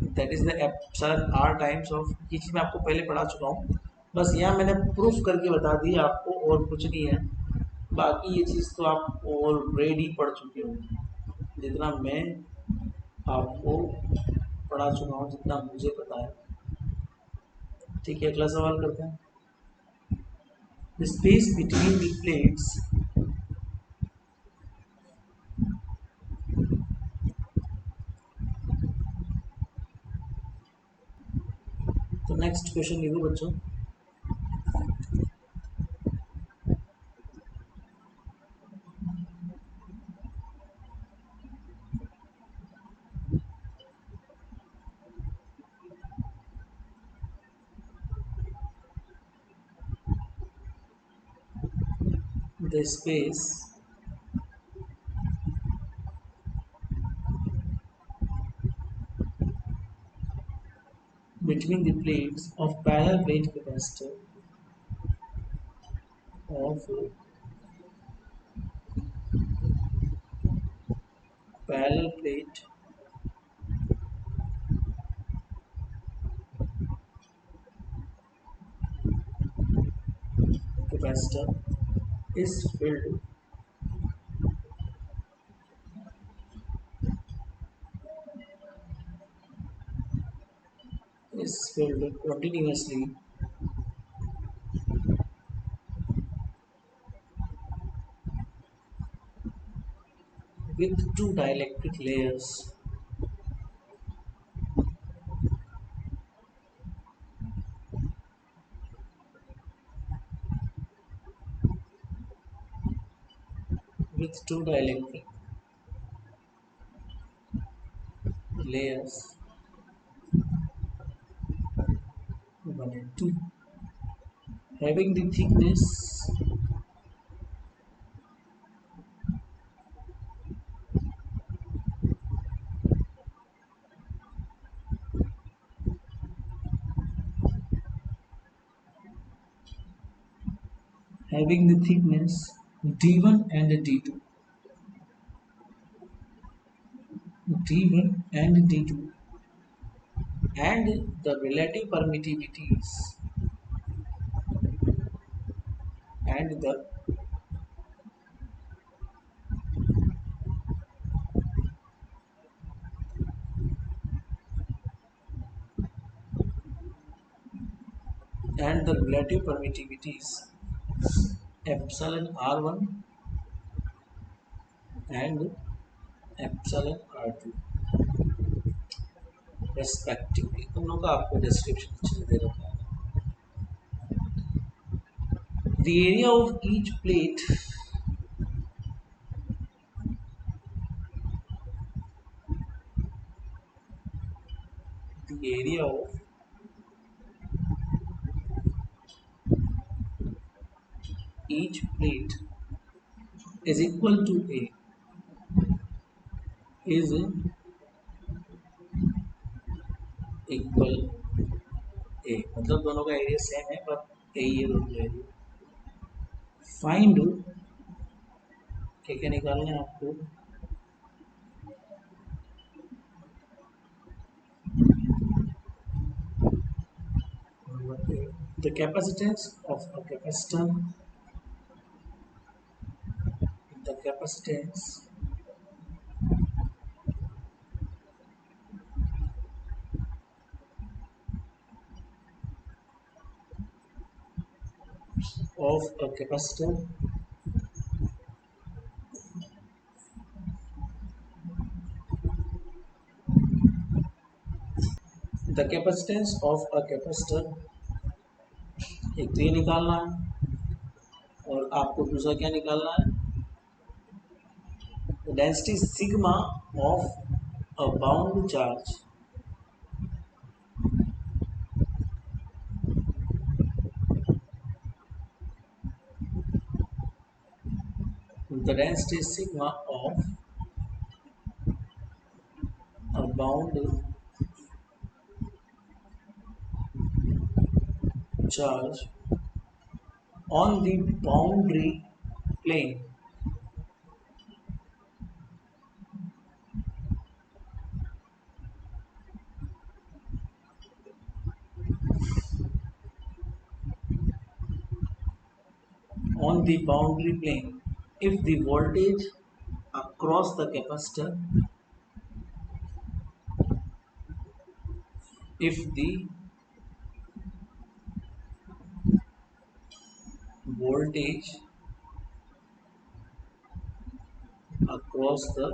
that is the epsilon r times of, ये चीज़ मैं आपको पहले पढ़ा चुका हूँ, बस यहाँ मैंने प्रूफ करके बता दी आपको, और कुछ नहीं है। बाकी ये चीज़ तो आप ऑलरेडी पढ़ चुके हो, जितना मैं आपको पढ़ा चुका हूँ, जितना मुझे पता है, ठीक है। अगला सवाल करते हैं, the space between the plates, तो नेक्स्ट क्वेश्चन लिखो बच्चों, the space between the plates of parallel plate capacitor of parallel plate capacitor is filled continuously with two dielectric layers with two dielectric layers 1 and 2, having the thickness D1 and D2, D1 and D2, and the relative permittivities and the relative permittivities epsilon R1 and epsilon R2 respectively. दोनों का आपको description नीचे दे रखा है. The area of each plate the area of each plate is equal to A is equal A, मतलब दोनों का area same है पर ए ही है दोनों का एरिया. फाइंड क्या क्या निकालना है आपको. The capacitance of a capacitor, the capacitance of a capacitor the capacitance of a capacitor, एक तो ये निकालना है और आपको दूसरा क्या निकालना है. The density sigma of a bound charge the density sigma of a bound charge on the boundary plane on the boundary plane if the voltage across the capacitor if the voltage across the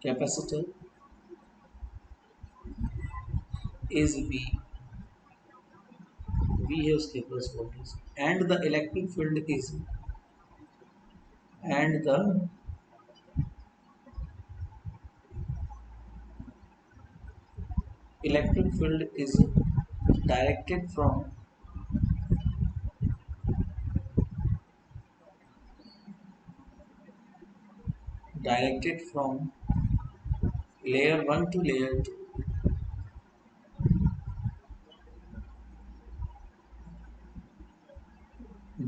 capacitor is V है उसके plus voltage and the electric field is and the electric field is directed from layer 1 to layer 2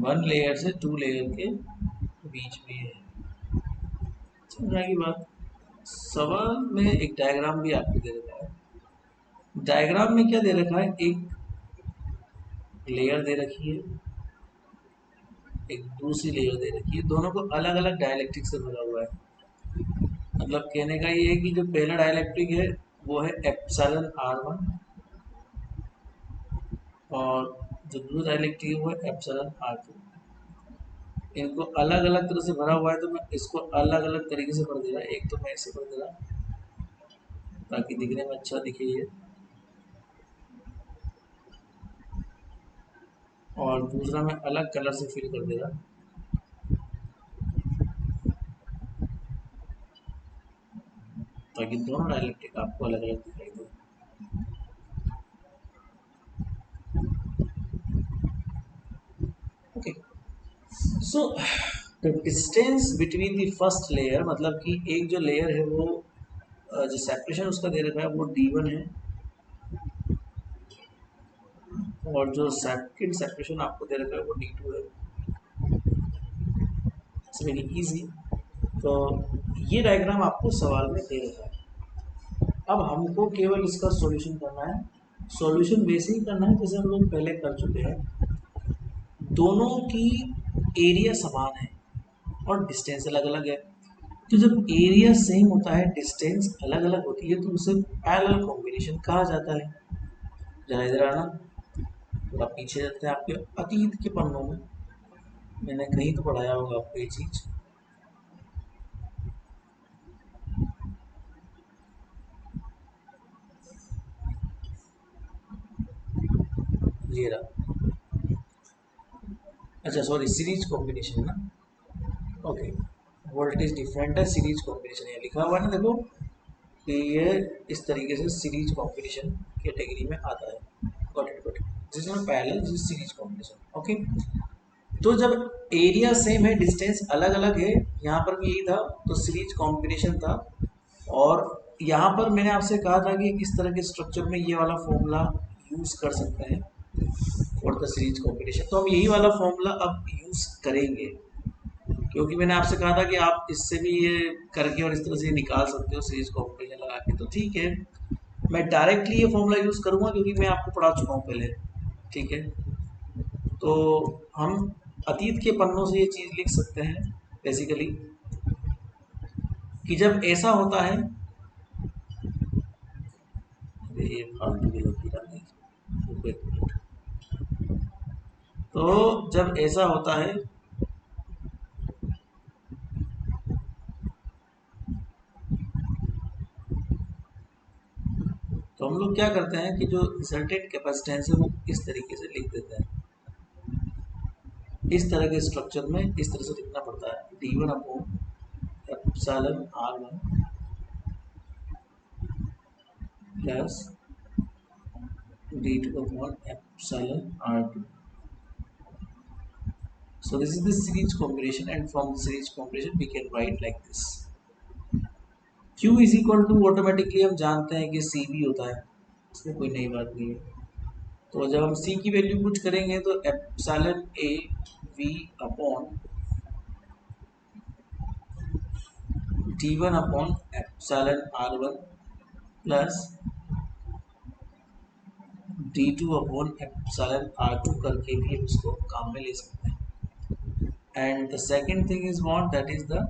one layer से two layer के बीच में है. समझ की बात. सवाल में एक डायग्राम भी आपको दे रखा है. डायग्राम में क्या दे रखा है, एक लेयर दे रखी है एक दूसरी लेयर दे रखी है, दोनों को अलग अलग डाइलेक्ट्रिक से भरा हुआ है. मतलब कहने का ये है कि जो पहला डाइलेक्ट्रिक है वो है एप्सिलॉन R1 और जो दूसरा डाइलेक्ट्रिक है वो है एप्सिलॉन R2. इनको अलग अलग तरह से भरा हुआ है तो मैं इसको अलग अलग तरीके से भर दे रहा. एक तो मैं ऐसे भर दे रहा ताकि दिखने में अच्छा दिखे ये, और दूसरा मैं अलग कलर से फिल कर दे रहा ताकि दोनों डाइलेक्ट्रिक आपको अलग अलग दिखाई दे। Okay, so the distance between the first layer, मतलब कि एक जो लेयर है वो जो सेपरेशन उसका दे रखा है वो d1 है, और जो सेकंड सेपरेशन आपको दे रखा है वो d2 है। It's very easy. तो ये डायग्राम आपको सवाल में दे रखा है। अब हमको केवल इसका सॉल्यूशन करना है। सॉल्यूशन वैसे ही करना है जैसे हम लोग पहले कर चुके हैं। दोनों की एरिया समान है और डिस्टेंस अलग अलग है। तो जब एरिया सेम होता है, डिस्टेंस अलग अलग होती है, तो उसे पैरेलल कॉम्बिनेशन कहा जाता है। जरा इधर आना, थोड़ा पीछे जाते हैं आपके अतीत के पन्नों में। मैंने कहीं तो पढ़ाया होगा आपको ये चीज। ये रहा। अच्छा सॉरी, सीरीज कॉम्बिनेशन ना। ओके, वोल्टेज डिफरेंट है, सीरीज कॉम्बिनेशन है लिखा हुआ है ना, देखो कि ये इस तरीके से सीरीज कॉम्बिनेशन कैटेगरी में आता है। Got it, got it. This is not parallel, this is series combination. Okay, तो जब एरिया सेम है, डिस्टेंस अलग अलग है, यहाँ पर भी यही था, तो सीरीज कॉम्बिनेशन था। और यहाँ पर मैंने आपसे कहा था कि किस तरह के स्ट्रक्चर में ये वाला फॉर्मूला यूज कर सकते हैं फॉर द सीरीज कॉम्बिनेशन। तो हम यही वाला फॉर्मूला अब यूज करेंगे, क्योंकि मैंने आपसे कहा था कि आप इससे भी ये करके और इस तरह से निकाल सकते हो सीरीज कॉम्बिनेशन लगा के। तो ठीक है, मैं डायरेक्टली ये फॉर्मूला यूज करूंगा क्योंकि मैं आपको पढ़ा चुका हूँ पहले। ठीक है, तो हम अतीत के पन्नों से ये चीज लिख सकते हैं बेसिकली, कि जब ऐसा होता है, ये फालतू की लगी डाली, तो जब ऐसा होता है तो हम लोग क्या करते हैं कि जो रिजल्टेंट कैपेसिटेंस है वो इस तरीके से लिख देते हैं। इस तरह के स्ट्रक्चर में इस तरह से लिखना पड़ता है, d1 upon epsilon r1 plus d2 upon epsilon r2. So this is the series combination, and from the series combination we can write like this. Q is equal to, automatically हम जानते हैं कि C भी होता है, इसमें कोई नई बात नहीं है। तो जब हम C की वैल्यू पुट करेंगे तो epsilon A V upon d1 upon epsilon r1 plus d2 upon epsilon r2 करके भी हम इसको काम में ले सकते हैं। And the second thing is what, that is the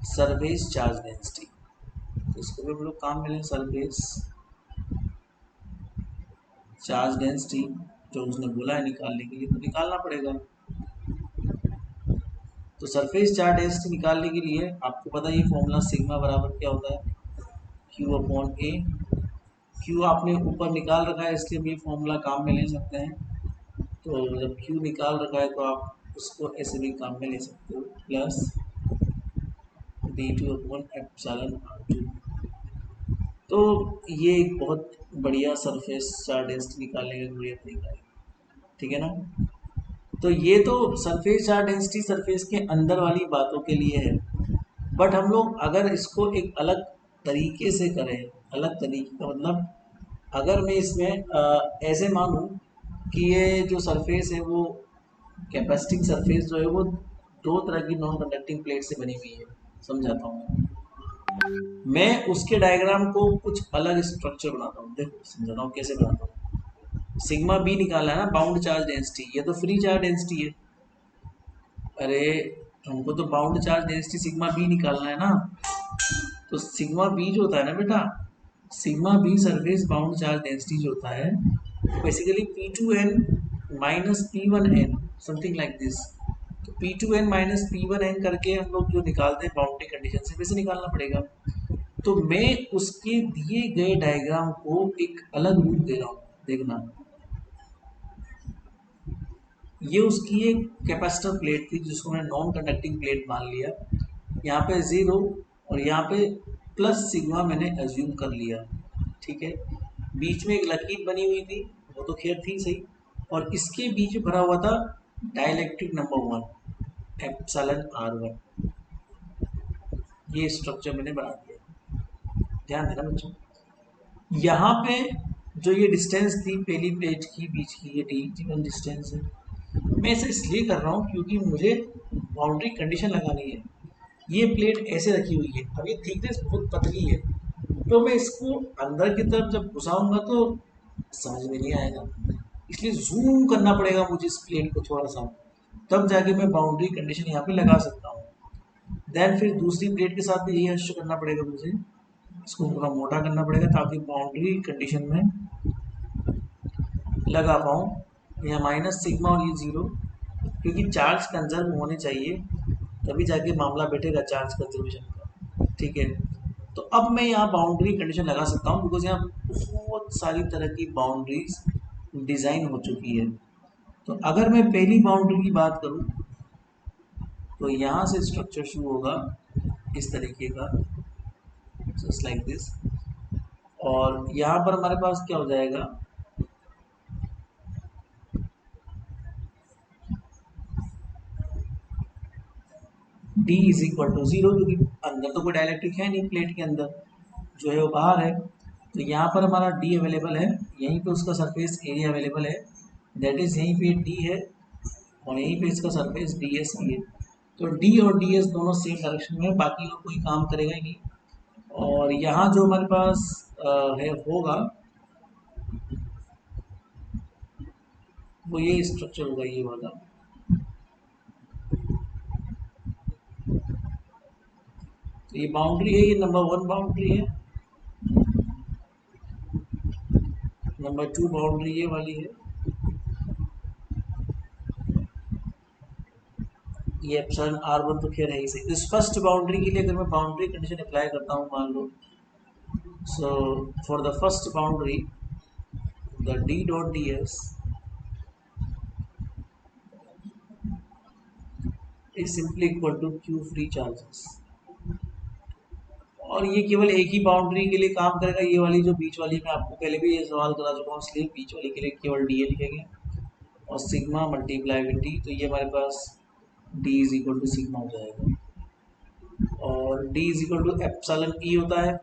surface charge density. तो इसको भी हम लोग काम में लें, सरफेस चार्ज डेंसिटी जो उसने बोला है निकालने के लिए, तो निकालना पड़ेगा। तो सरफेस चार्ज डेंसिटी निकालने के लिए आपको पता है ये फॉर्मूला सिग्मा बराबर क्या होता है, क्यू अपॉन ए। क्यू आपने ऊपर निकाल रखा है इसलिए हम ये फॉर्मूला काम में ले सकते हैं। तो जब क्यू निकाल रखा है तो आप उसको ऐसे भी काम में ले सकते हो, plus d2 upon epsilon r2। तो ये एक बहुत बढ़िया सरफेस चार्ज डेंसिटी निकालने का बढ़िया तरीका है। ठीक है ना। तो ये तो सरफेस चार्ज डेंसिटी सरफेस के अंदर वाली बातों के लिए है। बट हम लोग अगर इसको एक अलग तरीके से करें, अलग तरीके का मतलब, अगर मैं इसमें ऐसे मानूं कि ये जो सरफेस है वो कैपेसिटिंग सरफेस जो है वो दो तरह की नॉन कंडक्टिंग प्लेट से बनी हुई है। समझाता हूँ मैं उसके डायग्राम को कुछ अलग स्ट्रक्चर बनाता हूँ। देखो समझाता हूँ कैसे बनाता हूँ। सिग्मा बी निकालना है ना, बाउंड चार्ज डेंसिटी, ये तो फ्री चार्ज डेंसिटी है। अरे हमको तो bound charge density sigma b निकालना है ना। तो सिग्मा बी जो होता है ना बेटा, sigma b surface bound charge density जो होता है basically P2n minus P1n, something like this. तो P2n माइनस P1n करके हम लोग जो निकालते हैं बाउंड्री कंडीशन से, वैसे निकालना पड़ेगा। तो मैं उसके दिए गए डायग्राम को एक अलग रूप दे रहा हूँ, देखना। ये उसकी एक कैपेसिटर प्लेट थी जिसको मैंने नॉन कंडक्टिंग प्लेट मान लिया। यहाँ पे जीरो और यहाँ पे प्लस सिग्मा मैंने एज्यूम कर लिया, ठीक है। बीच में एक लकीर बनी हुई थी, वो तो खैर थी सही, और इसके बीच में भरा हुआ था डाइलेक्ट्रिक नंबर 1 एप्सिलॉन R1। ये स्ट्रक्चर मैंने बना दिया, ध्यान देना बच्चों। यहाँ पे जो ये डिस्टेंस थी पहली प्लेट की बीच की, ये डी1 डिस्टेंस है। मैं इसे इसलिए कर रहा हूँ क्योंकि मुझे बाउंड्री कंडीशन लगानी है। ये प्लेट ऐसे रखी हुई है, अब ये थिकनेस बहुत पतली है, तो मैं इसको अंदर की तरफ जब घुसाऊंगा तो समझ में नहीं आएगा, इसलिए जूम करना पड़ेगा मुझे इस प्लेट को थोड़ा सा, तब जाके मैं बाउंड्री कंडीशन यहाँ पे लगा सकता हूँ। देन फिर दूसरी प्लेट के साथ भी यही हश्र करना पड़ेगा मुझे, इसको थोड़ा मोटा करना पड़ेगा ताकि बाउंड्री कंडीशन में लगा पाऊँ। यहाँ माइनस सिग्मा और ये जीरो, क्योंकि चार्ज कंजर्व होने चाहिए, तभी जाके मामला बैठेगा चार्ज कंजर्वेशन का, ठीक है। तो अब मैं यहाँ बाउंड्री कंडीशन लगा सकता हूँ, बिकॉज यहाँ बहुत सारी तरह की बाउंड्रीज डिज़ाइन हो चुकी है। तो अगर मैं पहली बाउंड्री की बात करूँ तो यहाँ से स्ट्रक्चर शुरू होगा इस तरीके का, जस्ट लाइक दिस, और यहाँ पर हमारे पास क्या हो जाएगा, d इज इक्वल टू 0, क्योंकि अंदर तो कोई डायलैक्ट्रिक है नहीं, प्लेट के अंदर जो है वो बाहर है। तो यहाँ पर हमारा d अवेलेबल है, यहीं पे उसका सरफेस एरिया अवेलेबल है, दैट इज यहीं पे d है और यहीं पे इसका सरफेस ds भी है। तो d और ds दोनों सेम डायरेक्शन में है, बाकी और कोई काम करेगा ही नहीं। और यहाँ जो हमारे पास है होगा वो ये स्ट्रक्चर होगा, ये वाला। तो ये बाउंड्री है, ये नंबर 1 बाउंड्री है, नंबर 2 बाउंड्री ये वाली है, ये एप्सिलॉन R1 तो खैर है ही सही। इस फर्स्ट बाउंड्री के लिए अगर मैं बाउंड्री कंडीशन अप्लाई करता हूँ, मान लो, so for the first boundary the d dot ds is simply equal to q free charges, और ये केवल एक ही बाउंड्री के लिए काम करेगा, ये वाली जो बीच वाली, मैं आपको पहले भी ये सवाल करा चुका हूँ, इसलिए बीच वाली के लिए केवल डी ए लिखेंगे और सिग्मा मल्टीप्लाई विद डी, तो ये हमारे पास d is equal to sigma हो जाएगा। और d is equal to epsilon E होता है,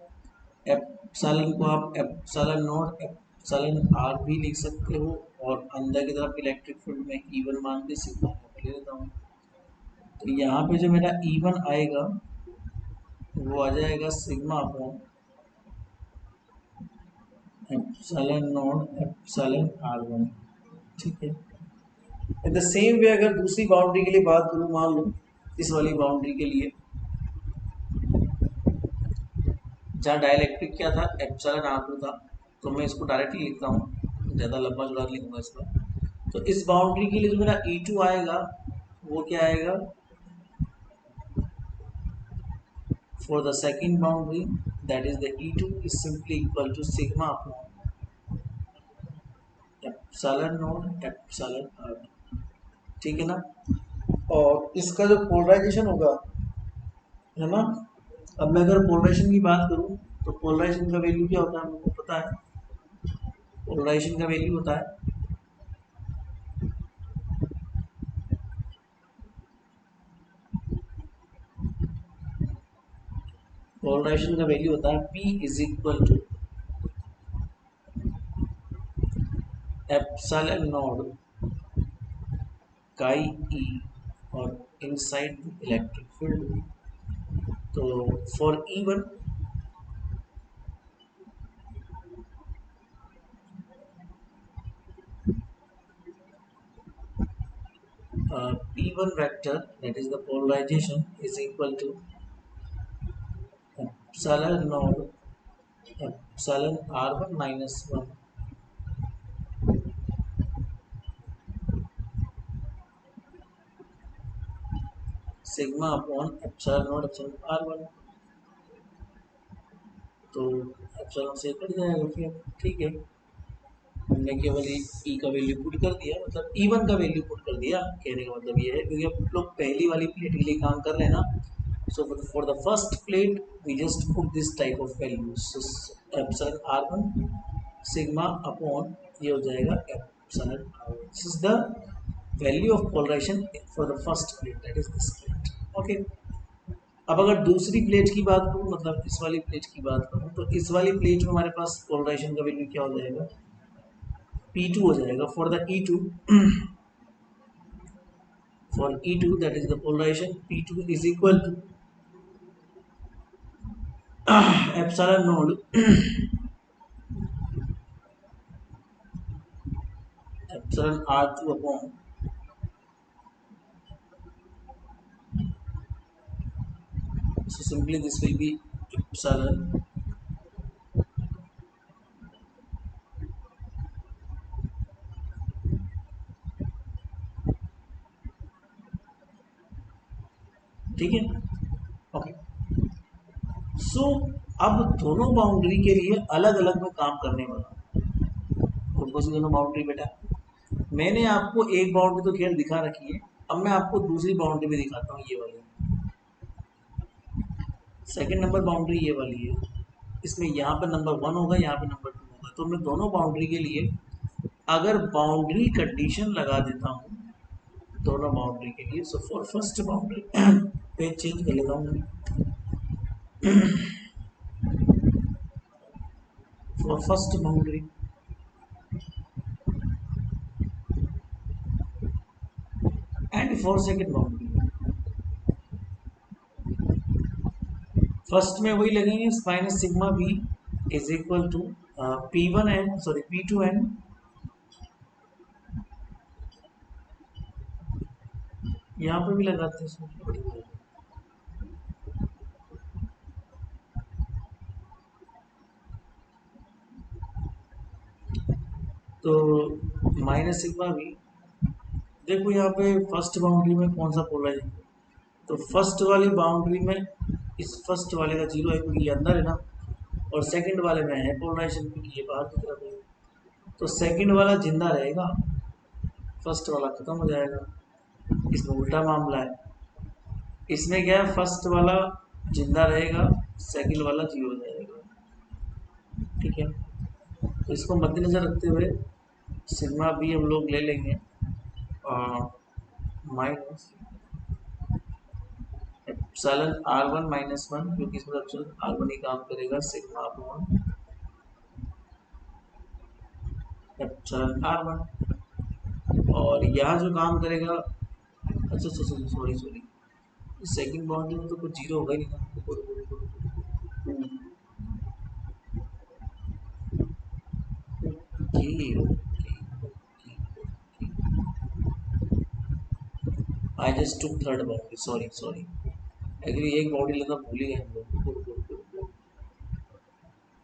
एप्सिलॉन को आप एप्सिलॉन नॉट एप्सिलॉन आर भी लिख सकते हो, और अंदर की तरफ इलेक्ट्रिक फील्ड में E1 मान के सिग्मा ले लेता हूँ। तो यहाँ पे जो मेरा E1 आएगा वो आ जाएगा sigma upon epsilon naught epsilon R1, ठीक है। इन द सेम वे अगर दूसरी बाउंड्री के लिए बात करूँ, मान लो इस वाली बाउंड्री के लिए, जहाँ डाइलेक्ट्रिक क्या था, एप्सिलॉन R2 था, तो मैं इसको डायरेक्टली लिखता हूँ, ज़्यादा लंबा चौड़ा लिखूंगा इसका। तो इस बाउंड्री के लिए जो मेरा E2 आएगा वो क्या आएगा, for the second boundary, that is the E2 is simply equal to sigma upon epsilon not epsilon R2, ठीक है ना। और इसका जो पोलराइजेशन होगा, है ना, अब मैं अगर पोलराइजेशन की बात करूं तो पोलराइजेशन का वैल्यू क्या होता है, हमको पता है। पोलराइजेशन का वैल्यू होता है P is equal to epsilon naught chi E और इनसाइड इलेक्ट्रिक फील्ड। तो for E1 P1 vector, that is the polarization, is equal to epsilon naught epsilon R1 minus 1 sigma upon epsilon naught epsilon R1। तो epsilon से cut जाएगा फिर, ठीक है। हमने केवल ई का वैल्यू पुट कर दिया, मतलब E1 का वैल्यू पुट कर दिया, कहने का मतलब ये है, क्योंकि अब लोग पहली वाली प्लेट के लिए काम कर रहे हैं ना, So for the first plate, we just put this type of values. So epsilon r1 sigma upon ये हो जाएगा epsilon r1. This is the value of polarization for the first plate, that is this plate. Okay. अब अगर दूसरी plate की बात करूँ, मतलब इस वाली प्लेट की बात करूँ, तो इस वाली प्लेट में हमारे पास पोलराइजेशन का वैल्यू क्या हो जाएगा, P2 हो जाएगा. For the E2, for E2, that is the polarization, P2 is equal to epsilon node epsilon r2 upon so simply this will be epsilon ठीक है. ओके. सो अब दोनों बाउंड्री के लिए अलग अलग में काम करने वाला. कौन कौन सी दोनों बाउंड्री बेटा, मैंने आपको एक बाउंड्री तो खैर दिखा रखी है, अब मैं आपको दूसरी बाउंड्री भी दिखाता हूँ. ये वाली सेकंड नंबर बाउंड्री ये वाली है. इसमें यहाँ पर नंबर 1 होगा, यहाँ पे नंबर 2 होगा. तो मैं दोनों बाउंड्री के लिए अगर बाउंड्री कंडीशन लगा देता हूँ दोनों बाउंड्री के लिए, so for first boundary page change कर लेता हूँ. For first boundary and for second boundary, first में वही लगेंगे minus sigma b is equal to P1 and sorry P2 and यहाँ पे भी लगाते हैं. तो माइनस सिग्मा भी, देखो यहाँ पे फर्स्ट बाउंड्री में कौन सा पोलराइजेशन, तो फर्स्ट वाली बाउंड्री में इस फर्स्ट वाले का जीरो है क्योंकि ये अंदर है ना, और सेकंड वाले में है पोलराइजेशन क्योंकि ये बाहर की तरफ है. तो सेकंड वाला जिंदा रहेगा, फर्स्ट वाला खत्म हो जाएगा. इसमें उल्टा मामला है. इसमें क्या है, फर्स्ट वाला जिंदा रहेगा, सेकंड वाला जीरो हो जाएगा. ठीक है. तो इसको मद्देनजर रखते हुए सिग्मा बी हम लोग ले लेंगे माइनस एप्सिलॉन r1 माइनस 1, क्योंकि इसमें एप्सिलॉन r1 ही काम करेगा, सिग्मा अपॉन एप्सिलॉन r1. और यहाँ जो काम करेगा, अच्छा सॉरी सॉरी, सेकंड बाउंड्री में तो कुछ जीरो होगा ही नहीं ना. I just took third boundary, sorry actually एक बाउंड्री लेना भूल ही गए हम लोग.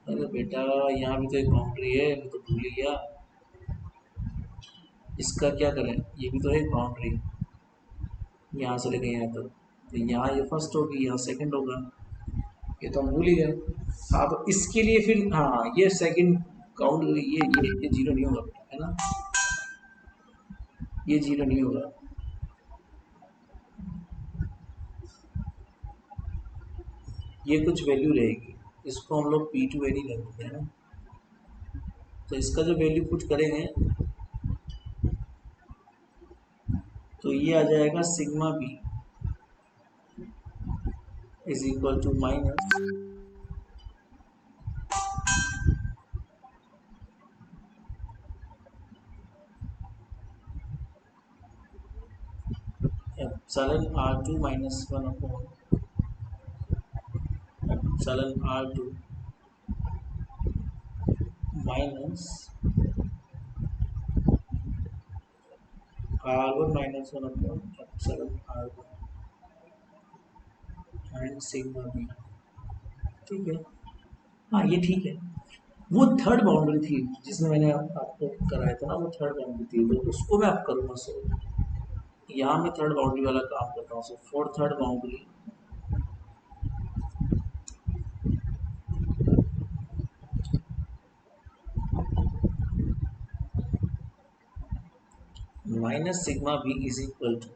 अरे बेटा यहाँ भी तो एक बाउंड्री है, मैं तो भूल ही गया. इसका क्या करें, ये भी तो एक बाउंड्री, यहाँ से लेके यहाँ तक. तो यहाँ ये फर्स्ट होगी, यहाँ सेकंड होगा, ये तो हम भूल ही गए. हाँ तो इसके लिए फिर हाँ ये सेकंड काउंट, ये जीरो नहीं होगा बेटा, है ना, ये जीरो नहीं होगा. ये कुछ वैल्यू रहेगी, इसको हम लोग P2 वैल्यू लेते हैं ना. तो इसका जो वैल्यू पुट करेंगे तो ये आ जाएगा sigma b is equal to minus epsilon r2 minus 1 upon epsilon r2 minus r1 minus 1 upon epsilon r1 and sigma b. ठीक है. हाँ ये ठीक है. वो थर्ड बाउंड्री थी जिसमें मैंने आपको कराया था ना, वो थर्ड बाउंड्री थी, तो उसको मैं आप करूँगा. सो यहाँ मैं थर्ड बाउंड्री वाला काम करता हूँ. So for third boundary minus sigma b is equal to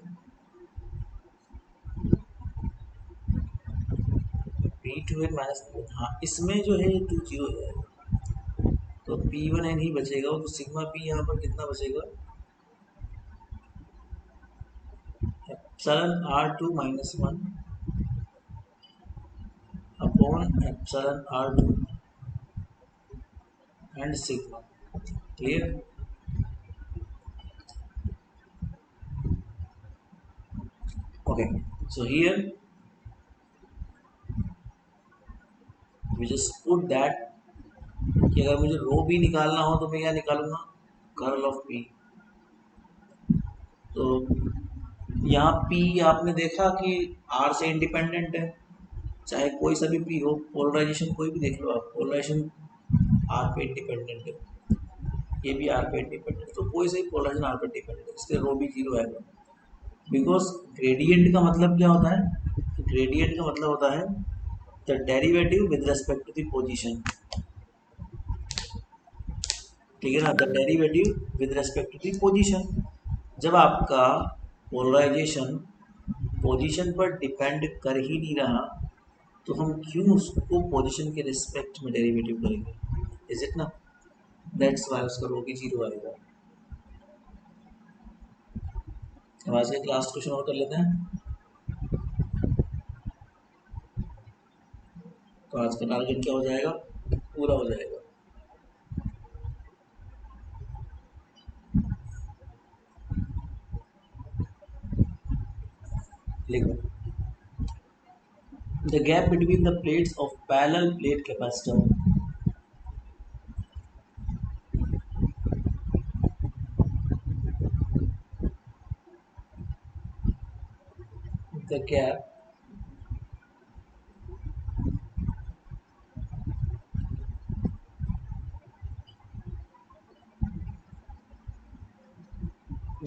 two n minus, हाँ इसमें जो है ये टू जीरो हो जाएगा, तो पी वन एन ही बचेगा, तो सिग्मा पी यहाँ पर कितना बचेगा, epsilon r two minus one upon epsilon r two and sigma. Clear? Okay, so here we just put that कि अगर मुझे रो भी निकालना हो तो मैं क्या निकालूंगा, कर्ल ऑफ पी। तो यहाँ पी आपने देखा कि आर से इंडिपेंडेंट है, चाहे कोई सा भी पी हो, पोलराइजेशन कोई भी देख लो आप, पोलराइजेशन आर पे इंडिपेंडेंट है, ये भी आर पे इंडिपेंडेंट है, तो कोई सा भी पोलराइजेशन आर पे डिपेंडेंट है, इसलिए रो भी जीरो आएगा। बिकॉज ग्रेडियंट का मतलब क्या होता है, ग्रेडियंट का मतलब होता है the derivative with respect to the position. ठीक है ना, the derivative with respect to the position. जब आपका पोलराइजेशन पोजीशन पर डिपेंड कर ही नहीं रहा, तो हम क्यों उसको पोजीशन के रिस्पेक्ट में डेरिवेटिव करेंगे, इज इट ना? दैट्स वाई उसका रो भी जीरो आएगा। अब आज का एक लास्ट क्वेश्चन और कर लेते हैं, तो आज का टारगेट क्या हो जाएगा, पूरा हो जाएगा। लिखो, the gap between the plates of parallel plate capacitor, the gap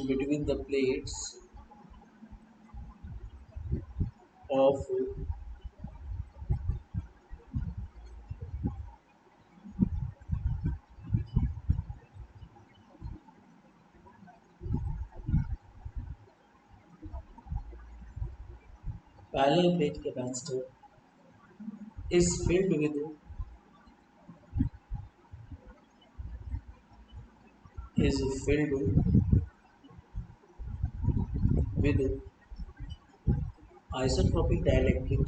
between the plates of parallel plate capacitor is filled with isotropic dielectric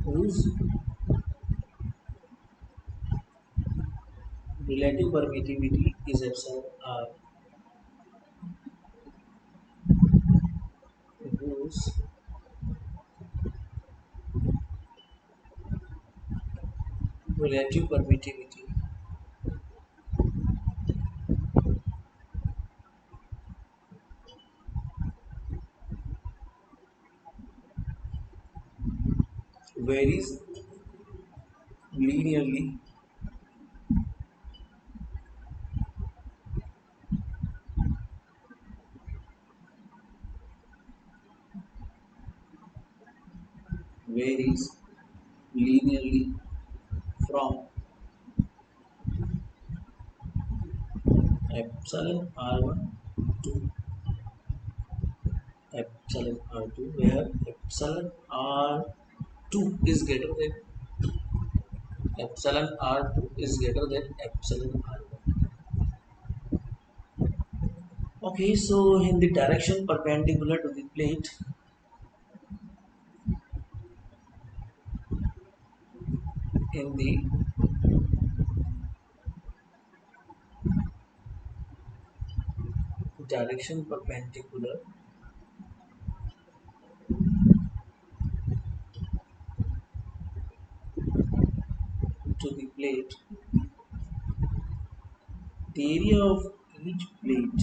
whose relative permittivity is epsilon r, whose relative permittivity varies linearly varies linearly from epsilon r1 to epsilon r2, where epsilon r2 is greater than epsilon r2 is greater than epsilon r1. Okay, so in the direction perpendicular to the plate, in the direction perpendicular to the plate, the area of each plate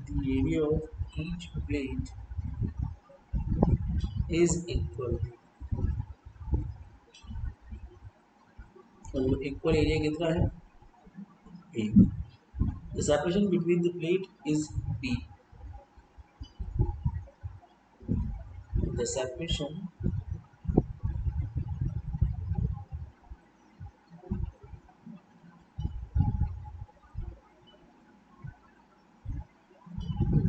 the area of each plate is equal तो equal area कितना है A. The separation between the plate is B. The separation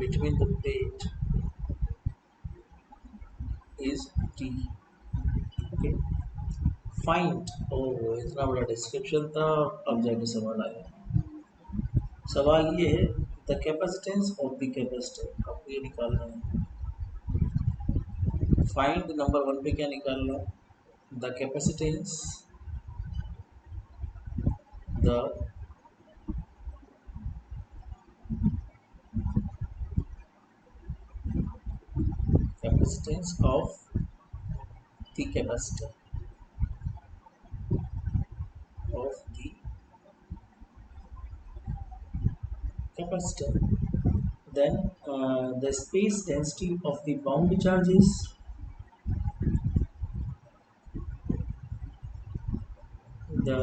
between the plate is D. Okay. Find. Oh, इतना बड़ा description था। अब जाके सवाल आया। सवाल ये है the capacitance of the capacitor, आपको ये निकालना है। फाइंड नंबर वन पे क्या निकालना है? The capacitance, the capacitance of the capacitor, of the capacitor. Then the space density of the bound charges, the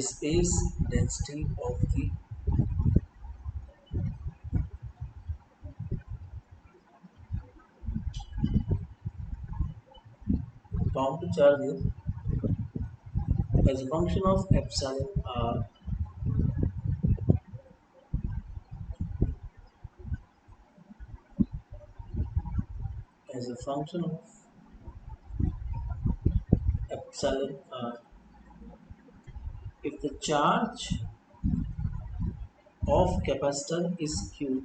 space density of the bound charges as a function of epsilon r, as a function of epsilon r, if the charge of capacitor is q,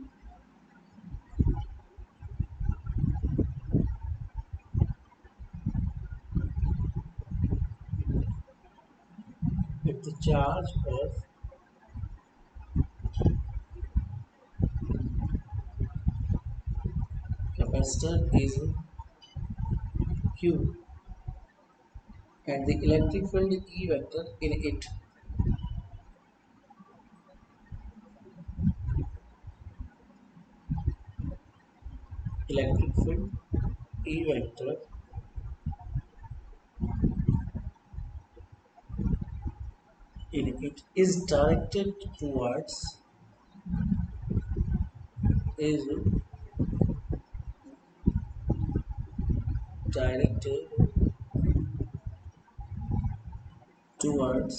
if the charge of capacitor is q and the electric field E vector in it electric field E vector in it is directed towards, is directed towards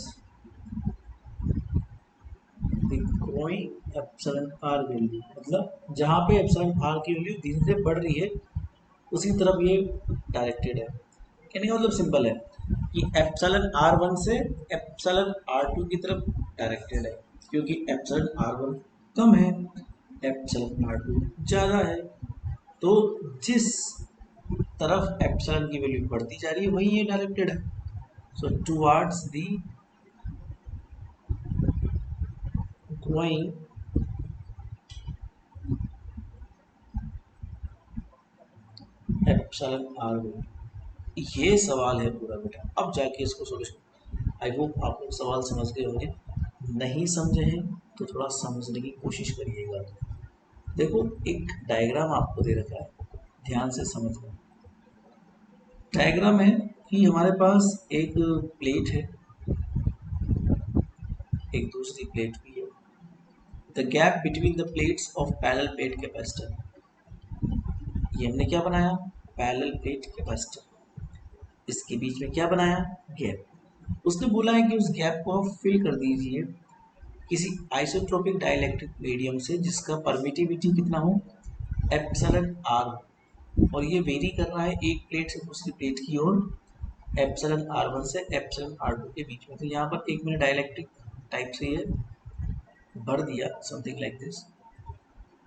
the growing epsilon r value, मतलब जहाँ पे epsilon r की value धीरे धीरे बढ़ रही है उसी तरफ ये डायरेक्टेड है। कहने का मतलब सिंपल है कि एप्सिलॉन r1 से एप्सिलॉन r2 की तरफ डायरेक्टेड है, क्योंकि एप्सिलॉन r1 कम है, एप्सिलॉन r2 ज़्यादा है। तो जिस तरफ एप्सिलॉन की वैल्यू बढ़ती जा रही है वही ये डायरेक्टेड है। So towards the growing epsilon r1। ये सवाल है पूरा बेटा। अब जाके इसको सोल्यूशन, आई होप आप लोग सवाल समझ गए होंगे। नहीं समझे हैं तो थोड़ा समझने की कोशिश करिएगा। देखो एक डायग्राम आपको दे रखा है, ध्यान से समझना। डायग्राम है कि हमारे पास एक प्लेट है, एक दूसरी प्लेट भी है। The gap between the plates of parallel plate capacitor, ये हमने क्या बनाया? Parallel plate capacitor. इसके बीच में क्या बनाया? गैप। उसने बोला है कि उस गैप को आप फिल कर दीजिए किसी आइसोट्रोपिक डाइलेक्ट्रिक मीडियम से जिसका परमिटिविटी कितना हो? एप्सिलॉन r, और ये वेरी कर रहा है एक प्लेट से दूसरी प्लेट की ओर एप्सिलॉन r1 से एप्सिलॉन r2 के बीच में। तो यहाँ पर एक मैंने डाइलेक्ट्रिक टाइप से ये भर दिया, समथिंग लाइक दिस।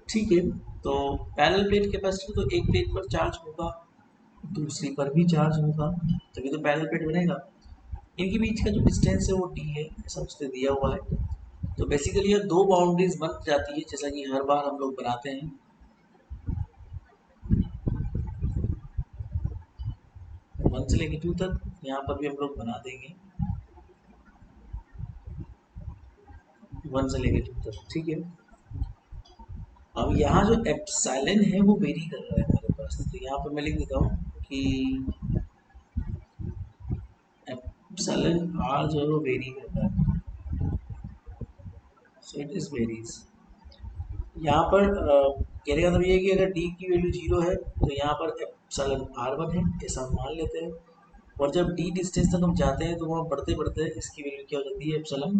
ठीक है, तो पैरेलल प्लेट कैपेसिटर, तो एक प्लेट पर चार्ज होगा, दूसरी पर भी चार्ज होगा, तभी तो पैरेलल प्लेट बनेगा। इनके बीच का जो डिस्टेंस है वो d है, ऐसा उसने दिया हुआ है। तो बेसिकली ये दो बाउंड्रीज बन जाती है जैसा कि हर बार हम लोग बनाते हैं। 1 से लेके 2 तक, यहाँ पर भी हम लोग बना देंगे 1 से लेके 2 तक। ठीक है, अब यहाँ जो एप्सिलॉन है वो वेरी कर रहा है मेरे पास, तो यहाँ पर मैं लिख देता हूँ कि एप्सिलॉन आर जो है वो वेरी करता है, सो इट इज वेरीज। यहाँ पर कहने का मतलब ये है कि अगर डी की वैल्यू 0 है तो यहाँ पर एप्सिलॉन R1 है, ऐसा हम मान लेते हैं। और जब डी डिस्टेंस तक हम जाते हैं तो वहाँ बढ़ते बढ़ते इसकी वैल्यू क्या हो जाती है, एप्सिलॉन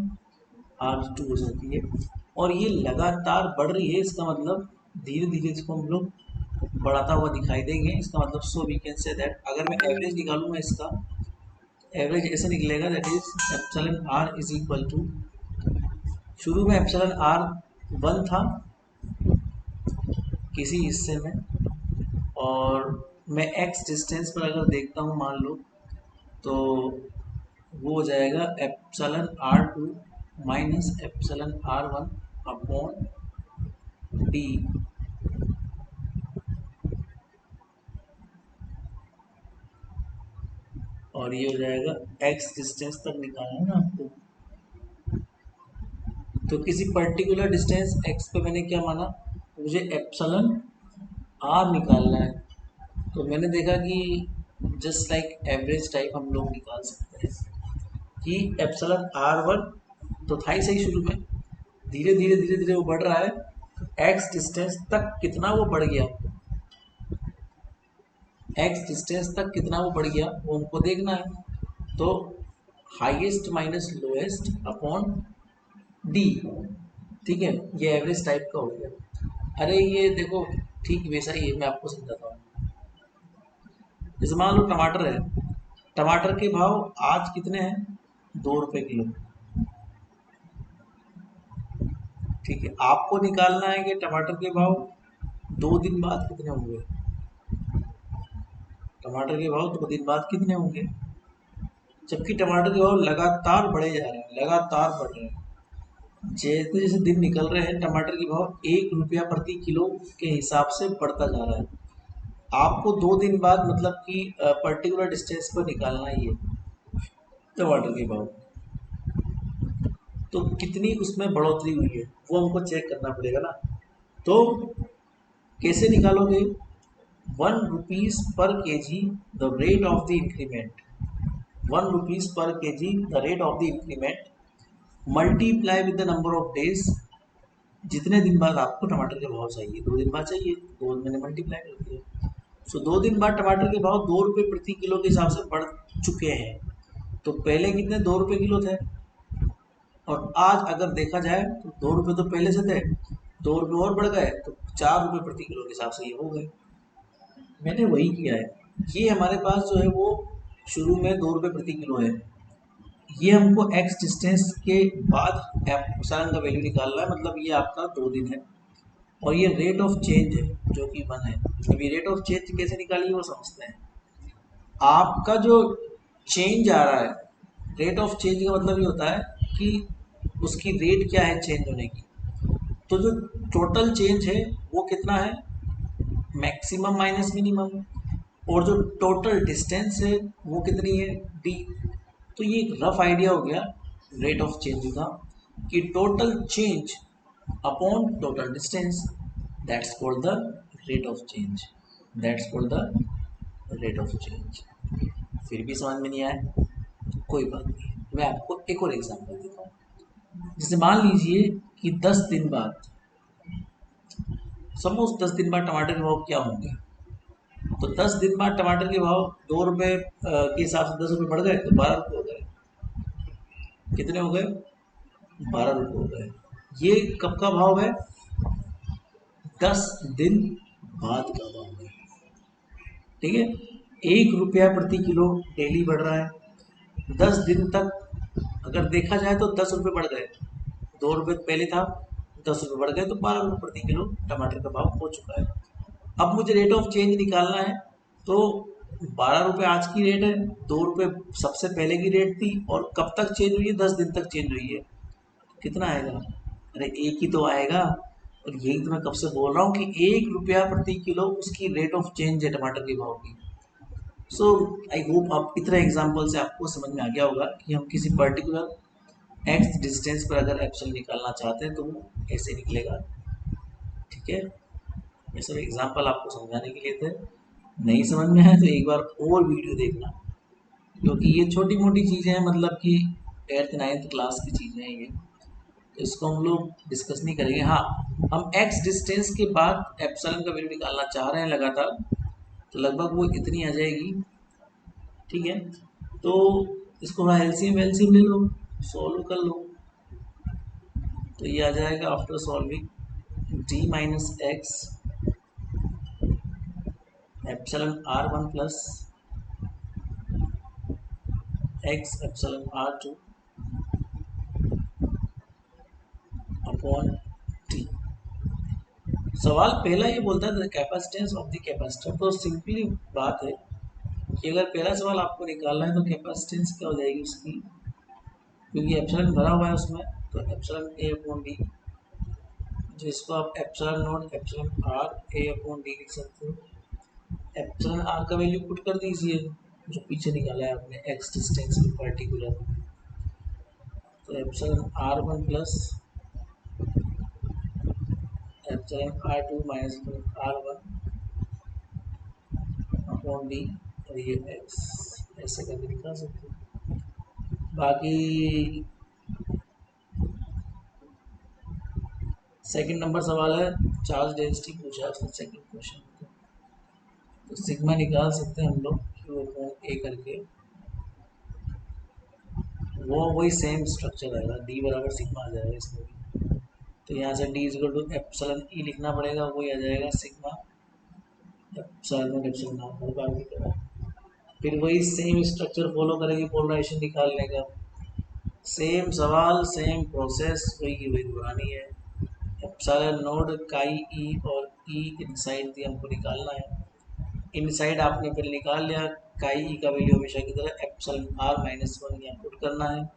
R2 हो जाती है। और ये लगातार बढ़ रही है, इसका मतलब धीरे धीरे इसको हम लोग बढ़ाता हुआ दिखाई देंगे। इसका मतलब so we can say that अगर मैं एवरेज निकालूंगा इसका, एवरेज ऐसे निकलेगा that is epsilon R is equal to, शुरू में एप्सिलॉन R1 था किसी हिस्से में, और मैं एक्स डिस्टेंस पर अगर देखता हूँ मान लो, तो वो हो जाएगा epsilon R2 minus epsilon R1 upon d. और ये हो जाएगा एक्स डिस्टेंस तक निकालना है ना आपको, तो किसी पर्टिकुलर डिस्टेंस एक्स पे मैंने क्या माना, मुझे एप्सिलॉन आर निकालना है। तो मैंने देखा कि जस्ट लाइक एवरेज टाइप हम लोग निकाल सकते हैं कि एप्सिलॉन R1 तो था ही सही शुरू में, धीरे धीरे धीरे धीरे वो बढ़ रहा है, एक्स डिस्टेंस तक कितना वो बढ़ गया, एक्स डिस्टेंस तक कितना वो बढ़ गया वो हमको देखना है। तो highest minus lowest upon d, ठीक है, ये एवरेज टाइप का हो गया। अरे ये देखो ठीक वैसा ही है, मैं आपको समझाता हूँ। जैसे मान लो टमाटर है, टमाटर के भाव आज कितने हैं, 2 रुपए किलो, ठीक है। आपको निकालना है कि टमाटर के भाव 2 दिन बाद कितने होंगे, टमाटर के भाव 2 दिन बाद कितने होंगे, जबकि टमाटर के भाव लगातार बढ़े जा रहे हैं, लगातार बढ़ रहे हैं। जैसे जैसे दिन निकल रहे हैं टमाटर के भाव 1 रुपया प्रति किलो के हिसाब से बढ़ता जा रहा है। आपको 2 दिन बाद मतलब कि पर्टिकुलर डिस्टेंस पर निकालना ही है टमाटर के भाव, तो कितनी उसमें बढ़ोतरी हुई है वो हमको चेक करना पड़ेगा ना। तो कैसे निकालोगे, 1 rupees per K G the rate of the increment, 1 rupees per K G the rate of the increment multiply with the number of days, जितने दिन बाद आपको टमाटर के भाव चाहिए, 2 दिन बाद चाहिए, 2 मैंने मल्टीप्लाई कर दिया। सो 2 दिन बाद टमाटर के भाव 2 रुपये प्रति किलो के हिसाब से बढ़ चुके हैं। तो पहले कितने, 2 रुपये किलो थे, और आज अगर देखा जाए तो 2 रुपये तो पहले से थे, 2 रुपये और बढ़ गए तो 4 रुपये प्रति किलो के हिसाब से ये हो गए। मैंने वही किया है। ये हमारे पास जो है वो शुरू में 2 रुपये प्रति किलो है, ये हमको एक्स डिस्टेंस के बाद एप्सिलॉन का वैल्यू निकालना है, मतलब ये आपका 2 दिन है। और ये रेट ऑफ चेंज है जो कि 1 है। अभी रेट ऑफ चेंज कैसे निकालिए वो समझते हैं। आपका जो चेंज आ रहा है, रेट ऑफ चेंज का मतलब ये होता है कि उसकी रेट क्या है चेंज होने की। तो जो टोटल चेंज है वो कितना है, मैक्सिमम माइनस मिनिमम, और जो टोटल डिस्टेंस है वो कितनी है, डी। तो ये एक रफ आइडिया हो गया रेट ऑफ चेंज का कि total change upon total distance, that's called the rate of change, that's called the rate of change. फिर भी समझ में नहीं आया, कोई बात नहीं, मैं आपको एक और एग्जांपल देता हूँ। जैसे मान लीजिए कि 10 दिन बाद, सपोज 10 दिन बाद टमाटर के भाव क्या होंगे, तो 10 दिन बाद टमाटर के भाव 2 रुपये के हिसाब से 10 रुपये बढ़ गए तो 12 रुपये हो गए, कितने हो गए, 12 रुपये हो गए। ये कब का भाव है, 10 दिन बाद का भाव है, ठीक है। 1 रुपया प्रति किलो डेली बढ़ रहा है, 10 दिन तक अगर देखा जाए तो 10 रुपये बढ़ गए, 2 रुपये पहले था, 10 रुपये बढ़ गए तो 12 रुपये प्रति किलो टमाटर का भाव हो चुका है। अब मुझे रेट ऑफ चेंज निकालना है, तो 12 रुपये आज की रेट है, 2 रुपये सबसे पहले की रेट थी, और कब तक चेंज हुई है, 10 दिन तक चेंज हुई है, कितना आएगा, अरे एक ही तो आएगा। और यही तो मैं कब से बोल रहा हूँ कि 1 रुपया प्रति किलो उसकी रेट ऑफ चेंज है टमाटर के भाव की। सो आई होप आप इतने एग्जाम्पल से आपको समझ में आ गया होगा कि हम किसी पर्टिकुलर एक्स डिस्टेंस पर अगर एप्सिलॉन निकालना चाहते हैं तो वो ऐसे निकलेगा, ठीक है। ठीक है, ये सब एग्जाम्पल आपको समझाने के लिए थे। नहीं समझ में आए तो एक बार और वीडियो देखना, क्योंकि ये छोटी मोटी चीज़ें हैं, मतलब कि 8th 9th क्लास की चीज़ें हैं ये, तो इसको हम लोग डिस्कस नहीं करेंगे। हाँ, हम एक्स डिस्टेंस के बाद एप्सिलॉन का वैल्यू निकालना चाह रहे हैं लगातार, तो लगभग वो इतनी आ जाएगी। ठीक है, तो इसको थोड़ा एलसीएम एलसीएम ले लो, सॉल्व कर लो, तो ये आ जाएगा after solving D minus x epsilon R1 plus x epsilon R2 upon T. सवाल पहला ये बोलता है कैपेसिटेंस ऑफ द कैपेसिटर, तो सिंपली बात है कि अगर पहला सवाल आपको निकालना है तो कैपेसिटेंस क्या हो जाएगी उसकी, क्योंकि एप्सिलॉन भरा हुआ है उसमें, तो एप्सिलॉन ए अपॉन डी, जिसको आप epsilon naught epsilon r a upon d लिख सकते हो। एप्सिलॉन आर का वैल्यू पुट कर दीजिए जो पीछे निकाला है आपने एक्स डिस्टेंस में पर्टिकुलर, तो epsilon R1 plus epsilon R2 minus R1 upon d, और ये एक्स ऐसे करके निकाल सकते हो। बाकी सेकंड नंबर सवाल है, चार्ज डेंसिटी पूछा है उसने सेकंड क्वेश्चन में, तो सिग्मा निकाल सकते हैं हम लोग क्यू अपॉन ए करके, वो वही सेम स्ट्रक्चर रहेगा, डी बराबर सिग्मा आ जाएगा इसमें भी, तो यहाँ से डी इजल टू एप्सिलॉन ई लिखना पड़ेगा, वही आ जाएगा सिग्मा एप्सिलॉन एप्सिलॉन नॉट बार की तरह। फिर वही सेम स्ट्रक्चर फॉलो करेंगे पोलराइजेशन निकालने का, सेम सवाल सेम प्रोसेस वही की वही पुरानी है। एप्सिलॉन नोड काई ई और ई इनसाइड दी हमको निकालना है, इनसाइड आपने फिर निकाल लिया, काई ई का वैल्यू हमेशा की तरह एप्सिलॉन आर माइनस 1 यहाँ पुट करना है,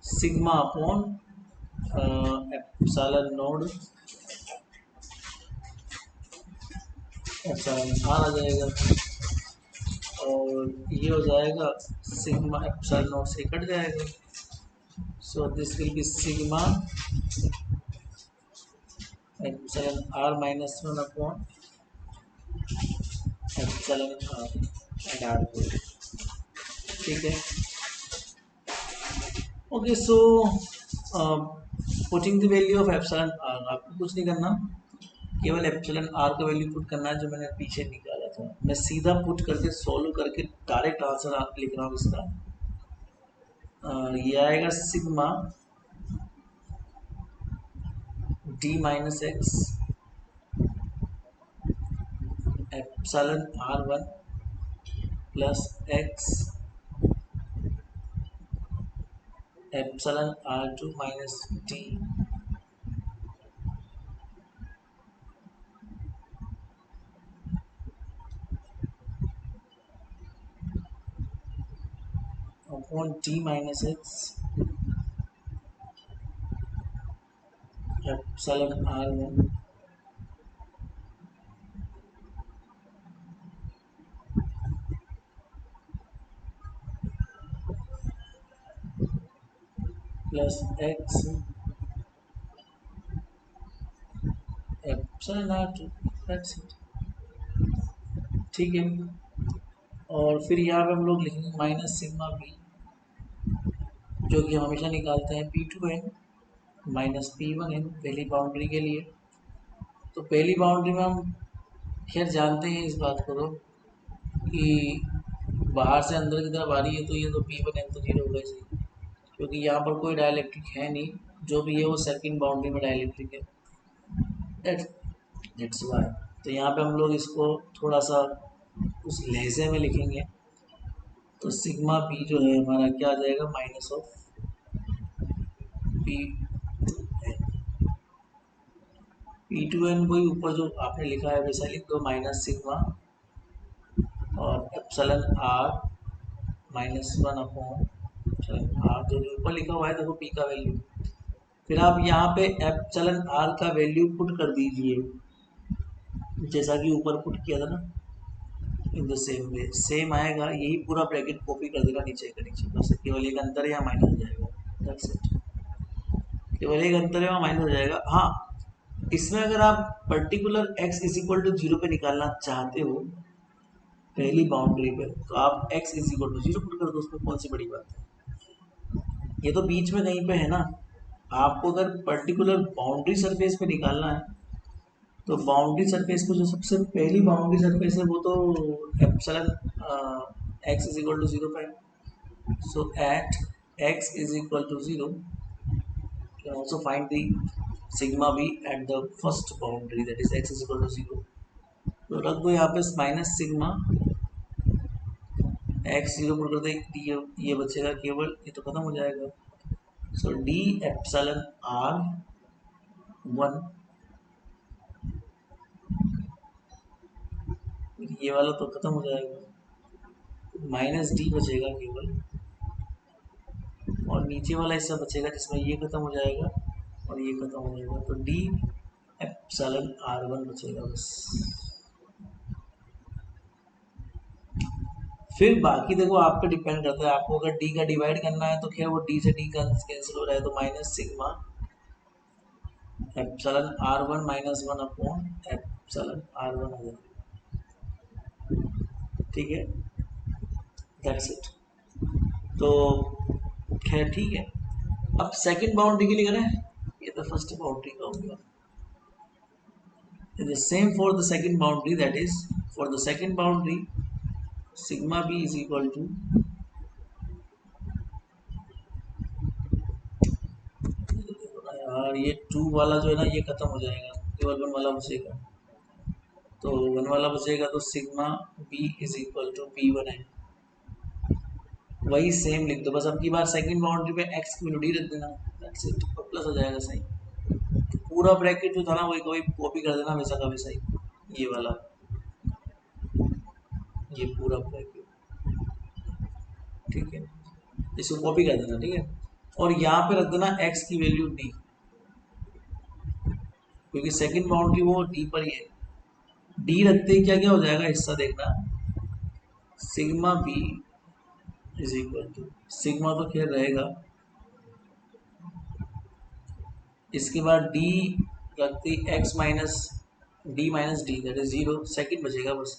sigma upon epsilon naught epsilon R आ जाएगा, और ये हो जाएगा सिग्मा एप्सिलॉन नोड से कट जाएगा, so this will be sigma epsilon are minus 1 upon epsilon R and R, ठीक है। Okay, so putting the value of epsilon R, आपको कुछ नहीं करना, केवल एप्सिलॉन आर का वैल्यू पुट करना है जो मैंने पीछे निकाला था, मैं सीधा पुट करके सॉल्व करके डायरेक्ट आंसर लिख रहा हूँ इसका। ये आएगा sigma D minus x epsilon R1 plus x epsilon R2 minus D upon T minus x epsilon R1 plus x epsilon R2, that's it, ठीक है। और फिर यहाँ पे हम लोग लिखेंगे माइनस सिग्मा बी, जो कि हम हमेशा निकालते हैं P2n माइनस P1n पहली बाउंड्री के लिए, तो पहली बाउंड्री में हम खैर जानते हैं इस बात को तो कि बाहर से अंदर की तरफ आ रही है, तो ये तो P1n तो जीरो होगा ही, क्योंकि यहाँ पर कोई डाइलेक्ट्रिक है नहीं, जो भी है वो सेकंड बाउंड्री में डाइलेक्ट्रिक है, दैट्स वाई। तो यहाँ पे हम लोग इसको थोड़ा सा उस लहजे में लिखेंगे, तो सिग्मा बी जो है हमारा क्या आ जाएगा, माइनस ऑफ P2n कोई ऊपर जो आपने लिखा है वैसा लिख दो, माइनस सिग्मा और epsilon are minus 1 upon epsilon r, जो ऊपर लिखा हुआ है देखो पी का वैल्यू, फिर आप यहाँ पे एप्सिलॉन आर का वैल्यू पुट कर दीजिए जैसा कि ऊपर पुट किया था ना, in the same way same आएगा, यही पूरा ब्रैकेट कॉपी कर देगा नीचे का नीचे, बस केवल एक अंतर यहाँ माइनस हो जाएगा, दैट्स इट, केवल एक अंतर यहाँ माइनस हो जाएगा। हाँ, इसमें अगर आप particular x is equal to zero पे निकालना चाहते हो पहली बाउंड्री पे, तो आप x is equal to zero put कर दो, उसमें कौन सी बड़ी बात है। ये तो बीच में कहीं पे है ना। आपको अगर पर्टिकुलर बाउंड्री सरफेस पे निकालना है, तो बाउंड्री सरफेस को जो सबसे पहली बाउंड्री सरफेस है वो तो epsilon x is equal to zero पे है। So at x is equal to zero can also find the sigma b at the first boundary, that is x is equal to 0. तो रख दो यहाँ पे minus sigma x zero put कर दे, ये बचेगा केवल, ये तो खत्म हो जाएगा। सो डी एप्सिलॉन आर वन, ये वाला तो खत्म हो जाएगा, माइनस डी बचेगा केवल, और नीचे वाला हिस्सा बचेगा जिसमें ये खत्म हो जाएगा और ये खत्म हो जाएगा, तो डी एप्सिलॉन आर वन बचेगा बस। फिर बाकी देखो आप पे डिपेंड करता है, आपको अगर डी का डिवाइड करना है तो खैर वो डी से डी कैंसिल हो रहा है, तो minus sigma epsilon r one minus one upon epsilon r one हो जाएगा। ठीक है, दैट्स इट। तो खैर ठीक है, अब सेकंड बाउंड्री के लिए करें, ये तो फर्स्ट बाउंड्री का हो गया। The same for the second boundary, that is for the second boundary sigma b is equal to, यार ये टू वाला जो है ना ये खत्म हो जाएगा, केवल वन वाला बचेगा, तो वन वाला बचेगा तो sigma b is equal to b one है, वही सेम लिख दो बस। अब की बार सेकंड बाउंड्री पे x की वैल्यू डी रख देना, दैट्स इट, और प्लस हो जाएगा सही। तो पूरा ब्रैकेट जो था ना वही कोई कॉपी कर देना वैसा का वैसा ही, ये वाला, ये पूरा ब्रैकेट, ठीक है, इसको कॉपी कर देना, ठीक है। और यहाँ पे रख देना x की वैल्यू d, क्योंकि सेकंड बाउंड्री वो d पर ही है। d रखते ही क्या क्या हो जाएगा हिस्सा देखना, sigma b is equal to, sigma तो खैर रहेगा, इसके बाद d रखते x minus d minus d, that is zero, second बचेगा बस,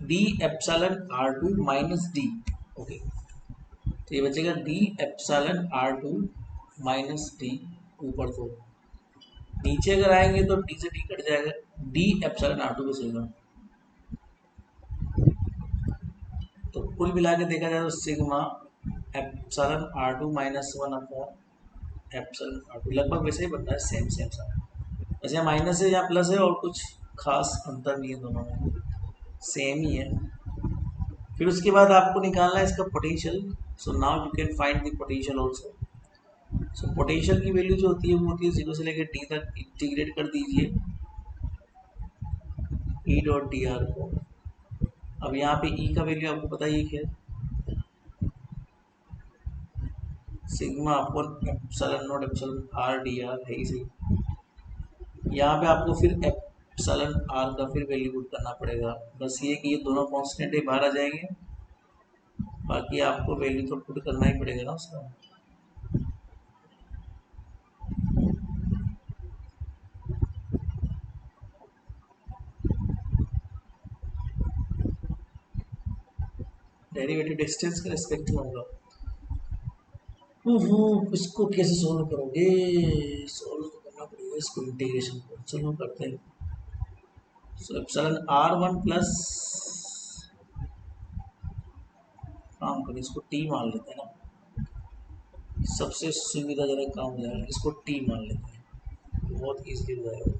d epsilon r two minus d, okay, तो ये बचेगा d epsilon r two minus d, ऊपर तो, नीचे अगर आएंगे तो डी से डी कट जाएगा, डी एप्सिलॉन आर टू बचेगा। तो कुल मिला के देखा जाए तो sigma epsilon r two minus one upon epsilon r two, लगभग वैसे ही बनता है, सेम सेम सा, वैसे यहाँ माइनस है या प्लस है और कुछ खास अंतर नहीं है, दोनों में सेम ही है। फिर उसके बाद आपको निकालना है इसका potential, so now you can find the potential also. So potential की वैल्यू जो होती है वो होती है जीरो से लेकर डी तक, इंटीग्रेट कर दीजिए ई डॉट डी आर को। अब यहाँ पे ई का वैल्यू आपको पता ही है, sigma upon epsilon naught epsilon R D R है ही सही। यहाँ पे आपको फिर एप्सिलॉन आर का फिर वैल्यू पुट करना पड़ेगा, बस ये कि ये दोनों कांस्टेंट बाहर आ जाएंगे, बाकी आपको वैल्यू तो पुट करना ही पड़ेगा ना उसका। डेरिवेटिव डिस्टेंस के रिस्पेक्ट में होगा। इसको कैसे सोल्व करोगे, सोल्व तो करना पड़ेगा इसको, इंटीग्रेशन को, चलो करते हैं। सो एप्सिलॉन आर वन प्लस, काम करें इसको टी मान लेते हैं ना, सबसे सुविधाजनक काम हो जाएगा, इसको टी मान लेते हैं, बहुत ईजिली हो जाएगा।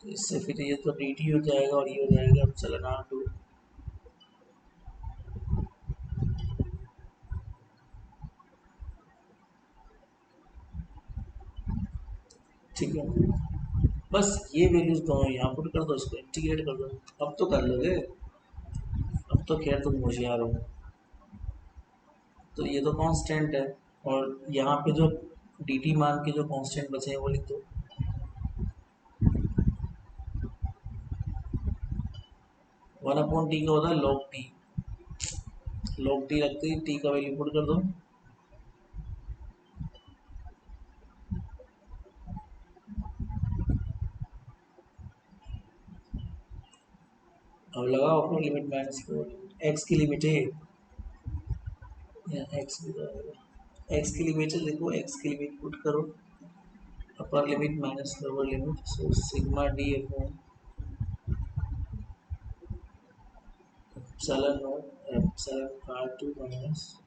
तो इससे फिर ये तो डी टी हो जाएगा और ये हो जाएगा एप्सिलॉन आर टू, ठीक है। बस ये वैल्यूज दोनों यहाँ पुट कर दो, इसको इंटीग्रेट कर दो, अब तो कर लोगे, अब तो खैर तुम होशियार हो। तो ये तो कांस्टेंट है, और यहाँ पे जो डी टी मान के जो कांस्टेंट बचे हैं वो लिख दो, वन अपॉन टी का होता है लॉग टी, लॉग टी रखते ही टी का वैल्यू पुट कर दो, अब लगाओ अपनी लिमिट माइनस करो, एक्स की लिमिट है या एक्स भी तो आएगा, एक्स की लिमिट है, देखो एक्स की लिमिट पुट करो, upper limit minus lower limit, so sigma D upon epsilon naught epsilon r2 minus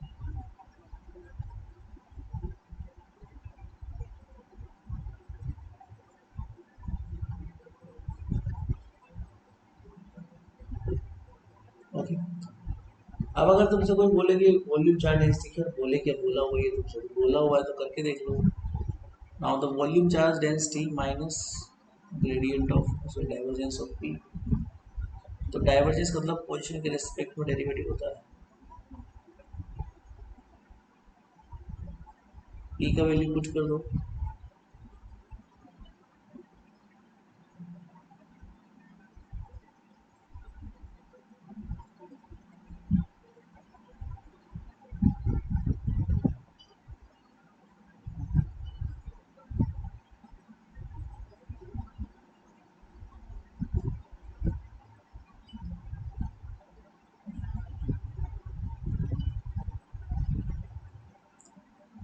okay. अब अगर तुमसे कोई बोले कि वॉल्यूम चार्ज डेंसिटी, बोले क्या बोला हुआ, ये तुमसे बोला हुआ है तो करके देख लो। Now the volume charge density minus gradient of divergence of P, तो डाइवर्जेंस मतलब पोजीशन के रिस्पेक्ट में डेरिवेटिव होता है, पी का वैल्यू पुट कर दो,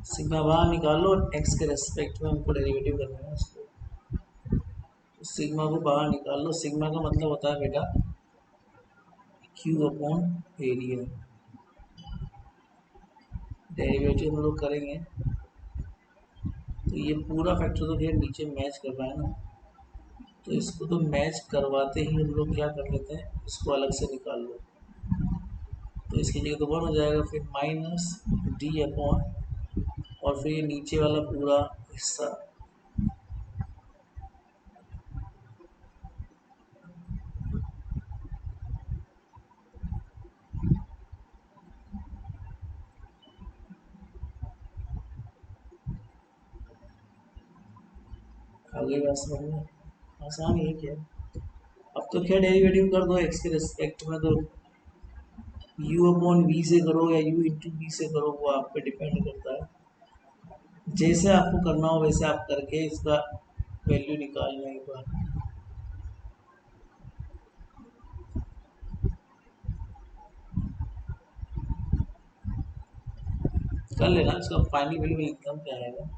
सिग्मा बाहर निकाल लो, एक्स के रेस्पेक्ट में हमको डेरिवेटिव करना है उसको, तो सिग्मा को बाहर निकाल लो, सिग्मा का मतलब होता है बेटा क्यू अपॉन एरिया, डेरिवेटिव हम लोग करेंगे तो ये पूरा फैक्टर तो खैर नीचे मैच कर रहा है ना, तो इसको तो मैच करवाते ही हम लोग क्या कर लेते हैं, इसको अलग से निकाल लो, तो इसकी जगह तो वन हो जाएगा, फिर माइनस डी अपॉन और फिर ये नीचे वाला पूरा हिस्सा, आगे बात समझ में आसान है क्या। अब तो क्या डेरिवेटिव कर दो एक्स के रिस्पेक्ट में, तो यू अपॉन वी से करो या यू इंटू वी से करो, वो आप पे डिपेंड करता है, जैसे आपको करना हो वैसे आप करके इसका वैल्यू निकालना एक बार, कर लेना, इसका फाइनल वैल्यू एकदम क्या आएगा,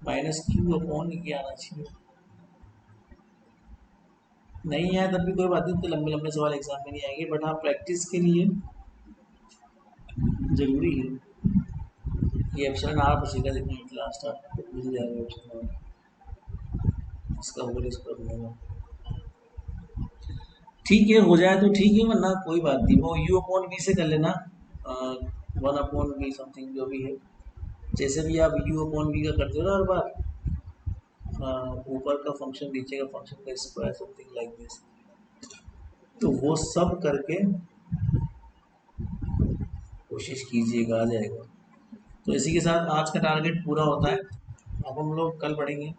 माइनस क्यू अपॉन ये आना चाहिए, नहीं आया तब भी कोई बात नहीं, तो लंबे लंबे सवाल एग्जाम में नहीं आएंगे, बट हाँ प्रैक्टिस के लिए जरूरी है, ये एप्सिलॉन आर बचेगा, देखना लास्ट आपको मिल जाएगा एप्सिलॉन, इसका होल स्क्वायर बनेगा, ठीक है, हो जाए तो ठीक है, वरना कोई बात नहीं, वो यू अपॉन बी से कर लेना, वन अपॉन बी समथिंग जो भी है, जैसे भी आप यू अपॉन बी का करते हो ना हर बार, ऊपर का फंक्शन नीचे का फंक्शन का स्क्वायर समथिंग लाइक दिस, तो वो सब करके कोशिश कीजिएगा, आ जाएगा। तो इसी के साथ आज का टारगेट पूरा होता है, अब हम लोग कल पढ़ेंगे,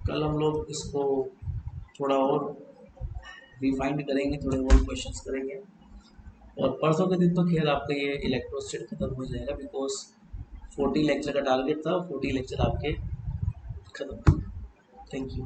कल हम लोग इसको थोड़ा और रिफाइंड करेंगे, थोड़े और क्वेश्चंस करेंगे, और परसों के दिन तो खैर आपका ये इलेक्ट्रोस्टेट खत्म हो जाएगा, बिकॉज 40 लेक्चर का टारगेट था, 40 लेक्चर आपके खत्म। Thank you.